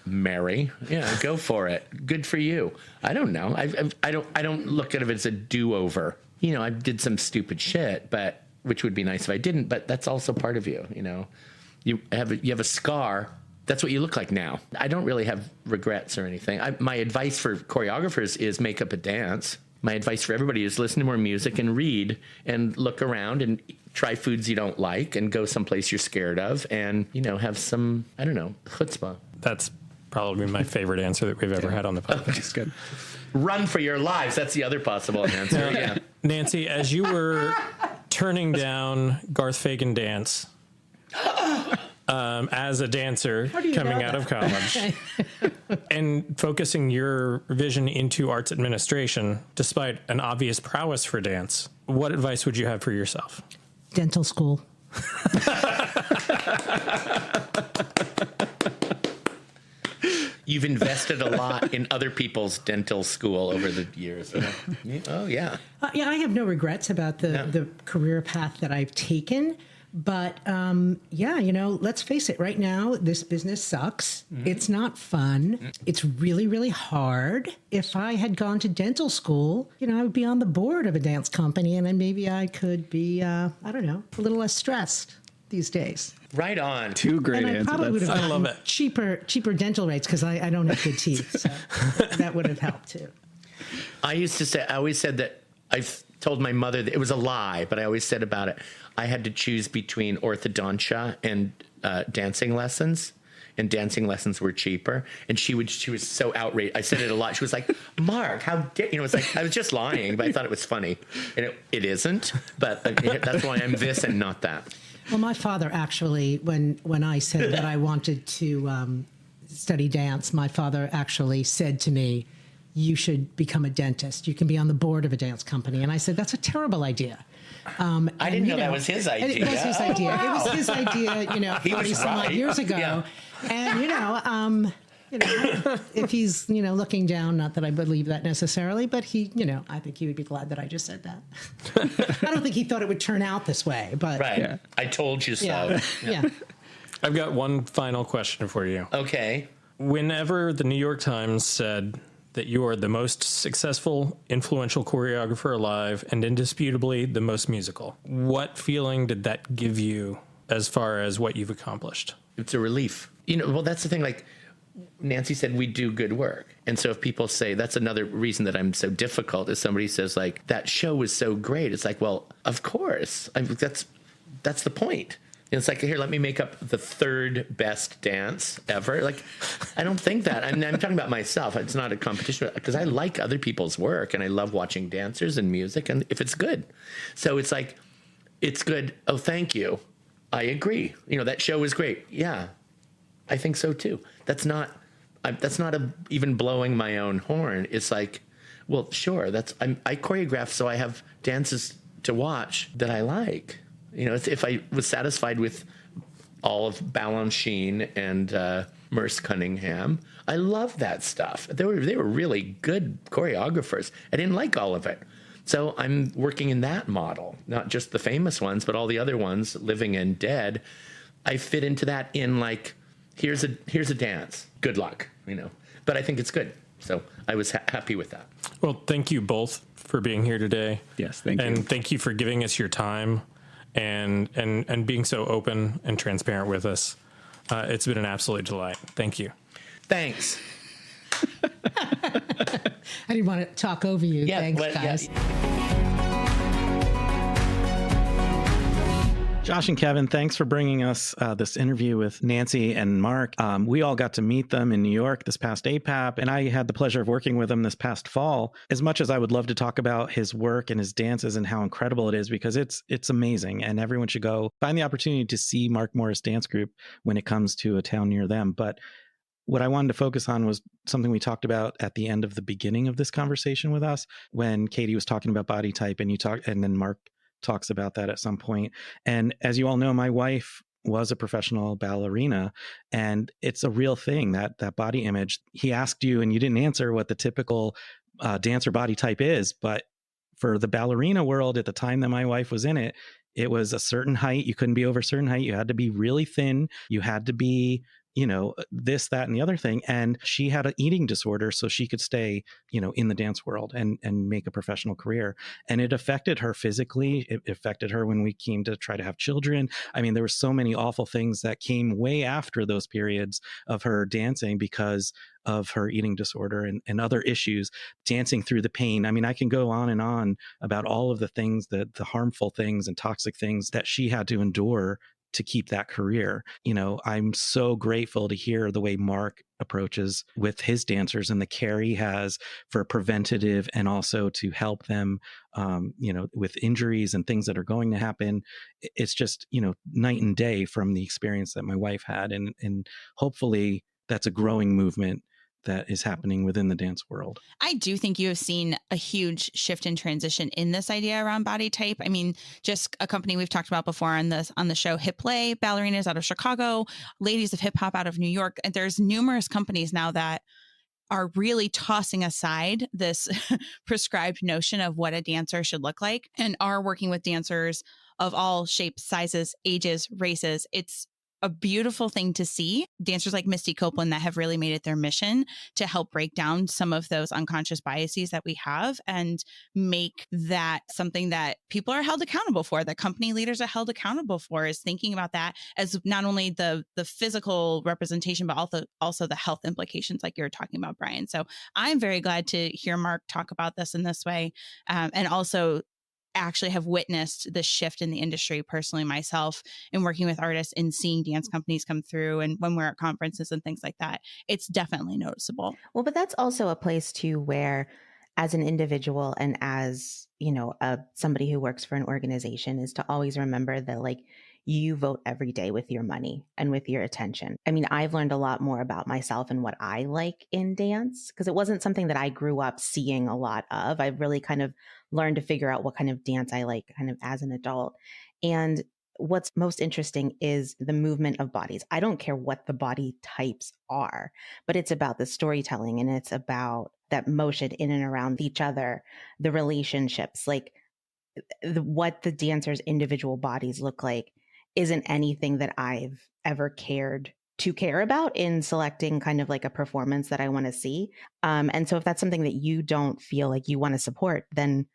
Mary. Yeah, go for it. Good for you. I don't know. I don't look at it as a do-over. You know, I did some stupid shit, but which would be nice if I didn't, but that's also part of you, you know. You have a scar. That's what you look like now. I don't really have regrets or anything. My advice for choreographers is make up a dance. My advice for everybody is listen to more music and read and look around and try foods you don't like and go someplace you're scared of and, you know, have some, I don't know, chutzpah. That's probably my favorite answer that we've ever had on the podcast. That's good. Run for your lives. That's the other possible answer. Yeah. Nancy, as you were turning down Garth Fagan dance as a dancer coming out of college and focusing your vision into arts administration, despite an obvious prowess for dance, what advice would you have for yourself? Dental school. You've invested a lot in other people's dental school over the years. You know? Oh, yeah. Yeah, I have no regrets about the career path that I've taken. But, yeah, you know, let's face it. Right now, this business sucks. Mm-hmm. It's not fun. Mm-hmm. It's really, really hard. If I had gone to dental school, you know, I would be on the board of a dance company, and then maybe I could be, I don't know, a little less stressed these days. Right on. Two great and I answers. probably would have I love it. cheaper dental rates because I don't have good teeth. So that would have helped too. I always said that I've told my mother that it was a lie, but I always said about it, I had to choose between orthodontia and dancing lessons. And dancing lessons were cheaper. And she was so outraged. I said it a lot. She was like, Mark, how dare you know, it's like, I was just lying, but I thought it was funny. And it isn't, but that's why I'm this and not that. Well, my father actually, when I said that I wanted to study dance, my father actually said to me, you should become a dentist. You can be on the board of a dance company. And I said, that's a terrible idea. I didn't know that was his idea. It was his idea. Oh, wow. It was his idea, He was 40 some right. odd years ago. Yeah. And, if he's, looking down, not that I believe that necessarily, but he, I think he would be glad that I just said that. I don't think he thought it would turn out this way, but. Right. Yeah. I told you so. Yeah. I've got one final question for you. Okay. Whenever the New York Times said that you are the most successful, influential choreographer alive and indisputably the most musical, what feeling did that give you as far as what you've accomplished? It's a relief. Well, that's the thing. Like Nancy said, we do good work. And so if people say, that's another reason that I'm so difficult, is somebody says like, that show was so great. It's like, well, of course. That's the point. And it's like, here, let me make up the third best dance ever. Like, I don't think that. I'm talking about myself. It's not a competition because I like other people's work and I love watching dancers and music. And if it's good, so it's like, it's good. Oh, thank you. I agree. That show was great. Yeah, I think so too. That's not even blowing my own horn. It's like, well, sure. I choreograph, so I have dances to watch that I like. If I was satisfied with all of Balanchine and Merce Cunningham, I love that stuff. They were really good choreographers. I didn't like all of it. So I'm working in that model, not just the famous ones, but all the other ones, living and dead. I fit into that in like, here's a dance. Good luck, But I think it's good. So I was happy with that. Well, thank you both for being here today. Yes, thank you. And thank you for giving us your time and being so open and transparent with us. It's been an absolute delight. Thank you. Thanks. I didn't want to talk over you. Yeah, Thanks, guys. Josh and Kevin, thanks for bringing us this interview with Nancy and Mark. We all got to meet them in New York this past APAP, and I had the pleasure of working with them this past fall. As much as I would love to talk about his work and his dances and how incredible it is, because it's amazing, and everyone should go find the opportunity to see Mark Morris Dance Group when it comes to a town near them. But what I wanted to focus on was something we talked about at the end of the beginning of this conversation with us, when Katie was talking about body type, and then Mark talks about that at some point. And as you all know, my wife was a professional ballerina, and it's a real thing, that body image. He asked you and you didn't answer what the typical dancer body type is, but for the ballerina world at the time that my wife was in it, it was a certain height. You couldn't be over a certain height. You had to be really thin. You had to be this, that, and the other thing. And she had an eating disorder, so she could stay, in the dance world and make a professional career. And it affected her physically. It affected her when we came to try to have children. I mean, there were so many awful things that came way after those periods of her dancing because of her eating disorder and other issues, dancing through the pain. I mean, I can go on and on about all of the things, the harmful things and toxic things that she had to endure to keep that career. I'm so grateful to hear the way Mark approaches with his dancers and the care he has for preventative and also to help them, with injuries and things that are going to happen. It's just, night and day from the experience that my wife had. And hopefully that's a growing movement that is happening within the dance world. I do think you have seen a huge shift in transition in this idea around body type. I mean, just a company we've talked about before on the show, Hip Play, ballerinas out of Chicago, Ladies of Hip Hop out of New York. And there's numerous companies now that are really tossing aside this prescribed notion of what a dancer should look like and are working with dancers of all shapes, sizes, ages, races. It's a beautiful thing to see. Dancers like Misty Copeland that have really made it their mission to help break down some of those unconscious biases that we have and make that something that people are held accountable for, that company leaders are held accountable for, is thinking about that as not only the physical representation, but also the health implications like you were talking about, Brian. So I'm very glad to hear Mark talk about this in this way, and also actually have witnessed the shift in the industry personally myself in working with artists and seeing dance companies come through. And when we're at conferences and things like that, it's definitely noticeable. Well, but that's also a place too where, as an individual and as, somebody who works for an organization, is to always remember that, like, you vote every day with your money and with your attention. I mean, I've learned a lot more about myself and what I like in dance because it wasn't something that I grew up seeing a lot of. I've really kind of learned to figure out what kind of dance I like kind of as an adult. And what's most interesting is the movement of bodies. I don't care what the body types are, but it's about the storytelling and it's about that motion in and around each other, the relationships, like what the dancers' individual bodies look like isn't anything that I've ever cared to care about in selecting kind of like a performance that I want to see. And so if that's something that you don't feel like you want to support, then,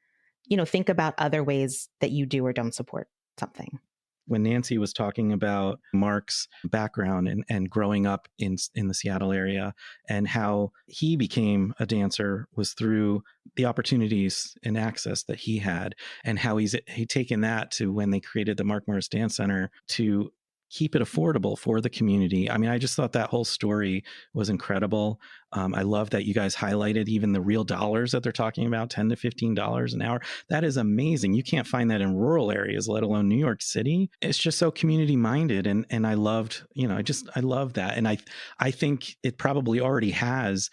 think about other ways that you do or don't support something. When Nancy was talking about Mark's background and growing up in the Seattle area and how he became a dancer was through the opportunities and access that he had, and how he'd taken that to when they created the Mark Morris Dance Center to keep it affordable for the community. I mean, I just thought that whole story was incredible. I love that you guys highlighted even the real dollars that they're talking about, $10 to $15 an hour. That is amazing. You can't find that in rural areas, let alone New York City. It's just so community minded. And I loved, I love that. And I think it probably already has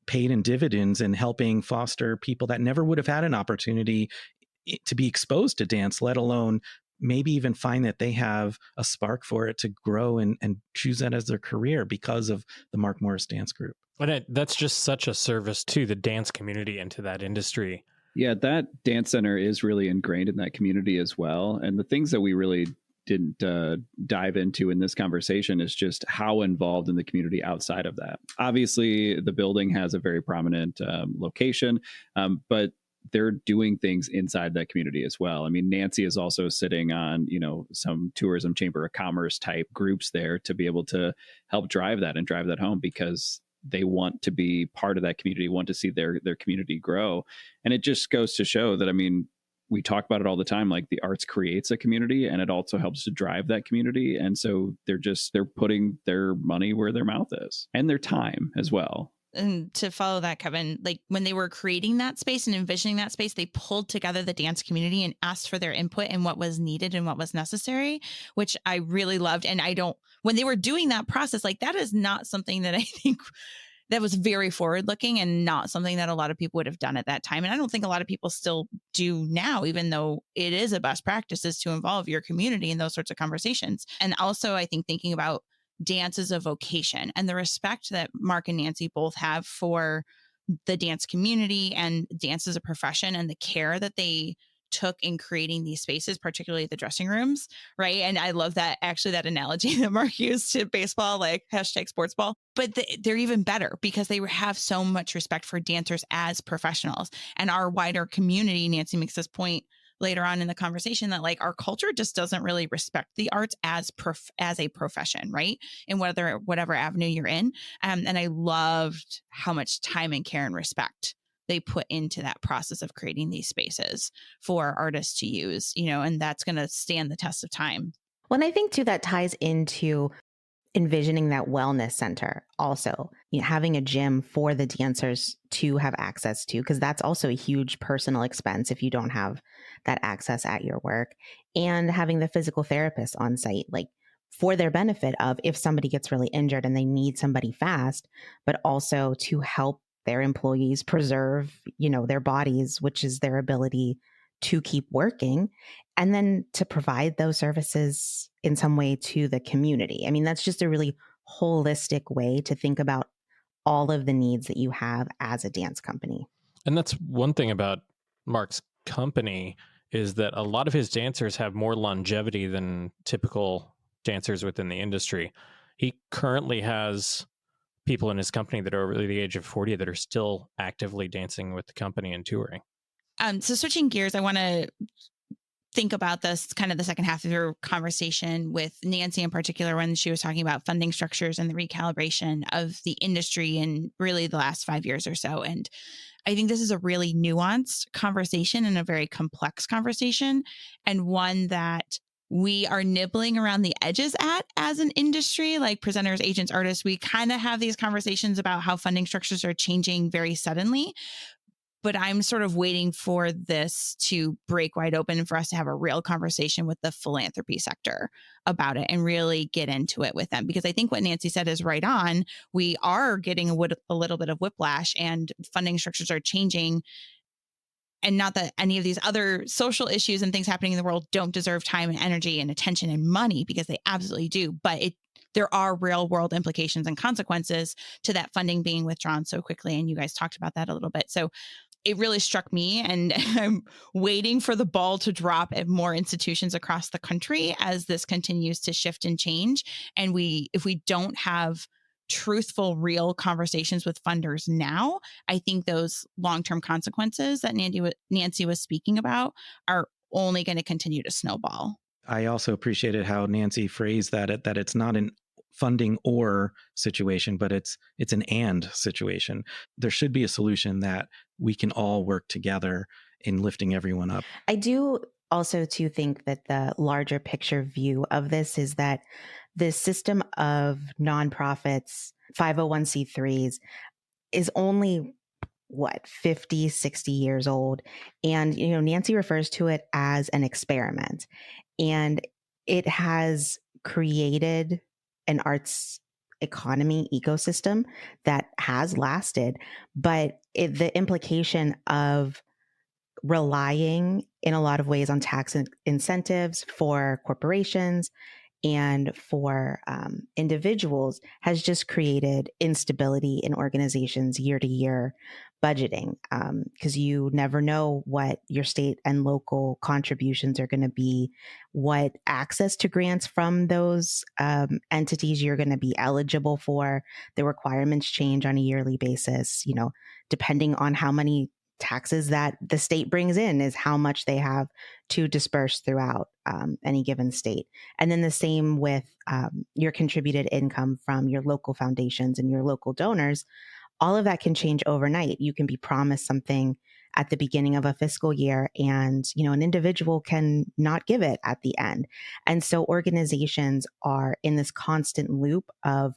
paid in dividends in helping foster people that never would have had an opportunity to be exposed to dance, let alone maybe even find that they have a spark for it to grow and choose that as their career because of the Mark Morris Dance Group. And that's just such a service to the dance community and to that industry. Yeah, that dance center is really ingrained in that community as well. And the things that we really didn't dive into in this conversation is just how involved in the community outside of that. Obviously, the building has a very prominent location, but they're doing things inside that community as well. I mean, Nancy is also sitting on, some tourism chamber of commerce type groups there to be able to help drive that and drive that home because they want to be part of that community, want to see their community grow. And it just goes to show that, I mean, we talk about it all the time, like the arts creates a community and it also helps to drive that community. And so they're putting their money where their mouth is and their time as well. And to follow that, Kevin, like when they were creating that space and envisioning that space, they pulled together the dance community and asked for their input and what was needed and what was necessary, which I really loved. And when they were doing that process, like that is not something that I think that was very forward looking and not something that a lot of people would have done at that time. And I don't think a lot of people still do now, even though it is a best practice is to involve your community in those sorts of conversations. And also, I think thinking about dance as a vocation and the respect that Mark and Nancy both have for the dance community and dance as a profession and the care that they took in creating these spaces, particularly the dressing rooms, right? And I love that, actually, that analogy that Mark used to baseball, like #sportsball. But they're even better because they have so much respect for dancers as professionals and our wider community. Nancy makes this point later on in the conversation that like our culture just doesn't really respect the arts as a profession, right? And whatever avenue you're in. And I loved how much time and care and respect they put into that process of creating these spaces for artists to use, and that's going to stand the test of time. Well, and I think too, that ties into envisioning that wellness center also, having a gym for the dancers to have access to, because that's also a huge personal expense if you don't have that access at your work, and having the physical therapist on site, like for their benefit of if somebody gets really injured and they need somebody fast, but also to help their employees preserve, their bodies, which is their ability to keep working, and then to provide those services in some way to the community. I mean, that's just a really holistic way to think about all of the needs that you have as a dance company. And that's one thing about Mark's company is that a lot of his dancers have more longevity than typical dancers within the industry. He currently has people in his company that are over the age of 40 that are still actively dancing with the company and touring. So switching gears, I want to think about this kind of the second half of your conversation with Nancy in particular, when she was talking about funding structures and the recalibration of the industry in really the last 5 years or so. And I think this is a really nuanced conversation and a very complex conversation, and one that we are nibbling around the edges at as an industry, like presenters, agents, artists. We kind of have these conversations about how funding structures are changing very suddenly. But I'm sort of waiting for this to break wide open and for us to have a real conversation with the philanthropy sector about it and really get into it with them. Because I think what Nancy said is right on. We are getting a little bit of whiplash, and funding structures are changing. And not that any of these other social issues and things happening in the world don't deserve time and energy and attention and money, because they absolutely do. But there are real world implications and consequences to that funding being withdrawn so quickly. And you guys talked about that a little bit. So it really struck me, and I'm waiting for the ball to drop at more institutions across the country as this continues to shift and change. And if we don't have truthful, real conversations with funders now, I think those long-term consequences that Nancy was speaking about are only going to continue to snowball. I also appreciated how Nancy phrased that it's not an funding or situation, but it's an and situation. There should be a solution that we can all work together in lifting everyone up. I do also to think that the larger picture view of this is that the system of nonprofits, 501c3s, is only 50, 60 years old. And, Nancy refers to it as an experiment. And it has created an arts economy ecosystem that has lasted. But the implication of relying in a lot of ways on tax incentives for corporations and for individuals has just created instability in organizations year to year budgeting, because you never know what your state and local contributions are going to be, what access to grants from those entities you're going to be eligible for. The requirements change on a yearly basis, depending on how many taxes that the state brings in is how much they have to disperse throughout any given state. And then the same with your contributed income from your local foundations and your local donors. All of that can change overnight. You can be promised something at the beginning of a fiscal year, and an individual can not give it at the end. And so organizations are in this constant loop of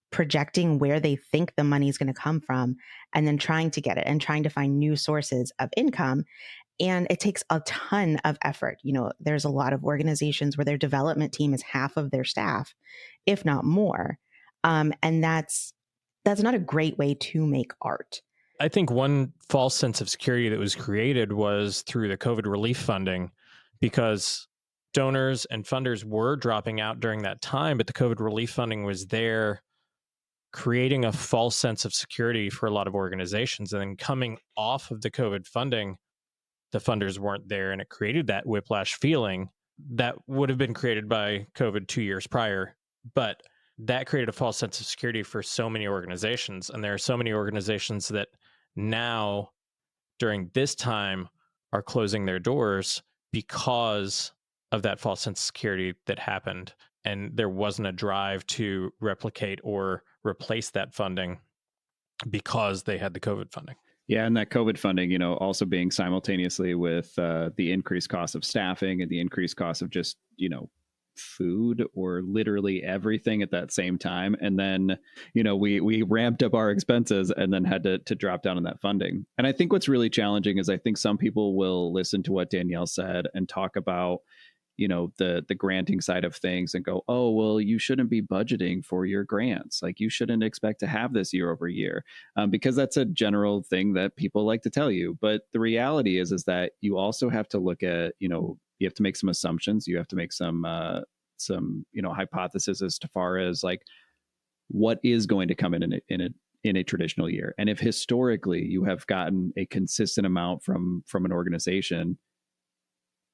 projecting where they think the money is going to come from, and then trying to get it and trying to find new sources of income. And it takes a ton of effort. There's a lot of organizations where their development team is half of their staff, if not more. And that's not a great way to make art. I think one false sense of security that was created was through the COVID relief funding, because donors and funders were dropping out during that time, but the COVID relief funding was there, creating a false sense of security for a lot of organizations. And then coming off of the COVID funding, the funders weren't there, and it created that whiplash feeling that would have been created by COVID 2 years prior. But that created a false sense of security for so many organizations. And there are so many organizations that now, during this time, are closing their doors because of that false sense of security that happened. And there wasn't a drive to replicate or replace that funding because they had the COVID funding. Yeah, and that COVID funding, also being simultaneously with the increased cost of staffing and the increased cost of just, food or literally everything at that same time. And then, we ramped up our expenses and then had to drop down on that funding. And I think what's really challenging is I think some people will listen to what Danielle said and talk about, the granting side of things and go, oh, well, you shouldn't be budgeting for your grants. Like, you shouldn't expect to have this year over year, because that's a general thing that people like to tell you. But the reality is that you also have to look at, you have to make some assumptions. You have to make some hypotheses as far as like what is going to come in a traditional year. And if historically you have gotten a consistent amount from an organization,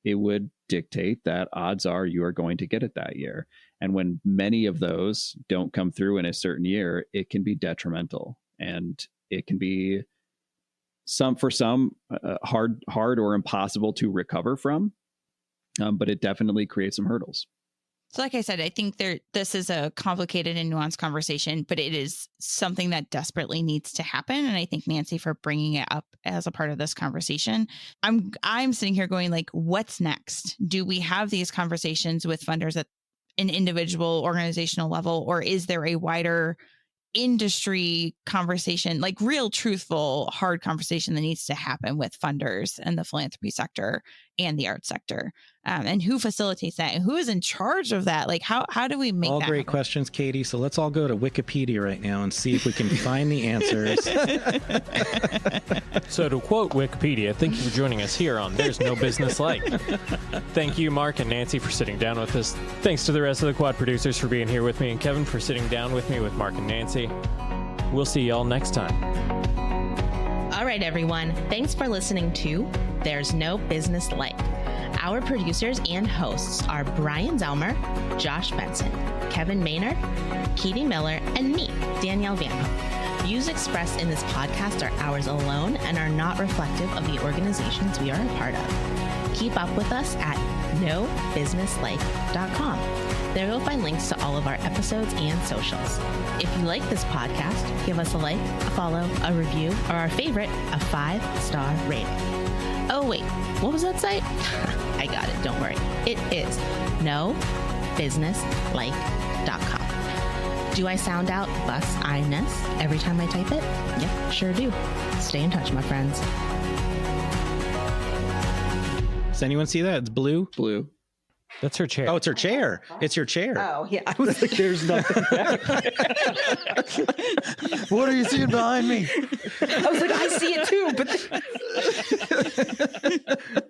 it would dictate that odds are you are going to get it that year. And when many of those don't come through in a certain year, it can be detrimental, and it can be hard or impossible to recover from. But it definitely creates some hurdles. So like I said, I think this is a complicated and nuanced conversation, but it is something that desperately needs to happen. And I thank Nancy for bringing it up as a part of this conversation. I'm sitting here going like, what's next? Do we have these conversations with funders at an individual organizational level, or is there a wider industry conversation, like real truthful, hard conversation that needs to happen with funders and the philanthropy sector and the arts sector. And who facilitates that and who is in charge of that? Like, how do we make all that great happen? questions, Katie. So let's all go to Wikipedia right now and see if we can find the answers. So to quote Wikipedia, thank you for joining us here on There's No Business Like. Thank you, Mark and Nancy, for sitting down with us. Thanks to the rest of the Quad producers for being here with me, and Kevin for sitting down with me with Mark and Nancy. We'll see y'all next time. All right, everyone. Thanks for listening to There's No Business Like. Our producers and hosts are Brian Zelmer, Josh Benson, Kevin Maynard, Katie Miller, and me, Danielle Van Hook. Views expressed in this podcast are ours alone and are not reflective of the organizations we are a part of. Keep up with us at nobusinesslike.com. There you'll find links to all of our episodes and socials. If you like this podcast, give us a like, a follow, a review, or our favorite, a 5-star rating. Oh, wait, what was that site? I got it, don't worry. It is nobusinesslike.com. Do I sound out bus-I-ness every time I type it? Yep, sure do. Stay in touch, my friends. Does anyone see that? It's blue. Blue. That's her chair. Oh, it's her chair. It's your chair. Oh, yeah. I was like, there's nothing there. What are you seeing behind me? I was like, I see it too, but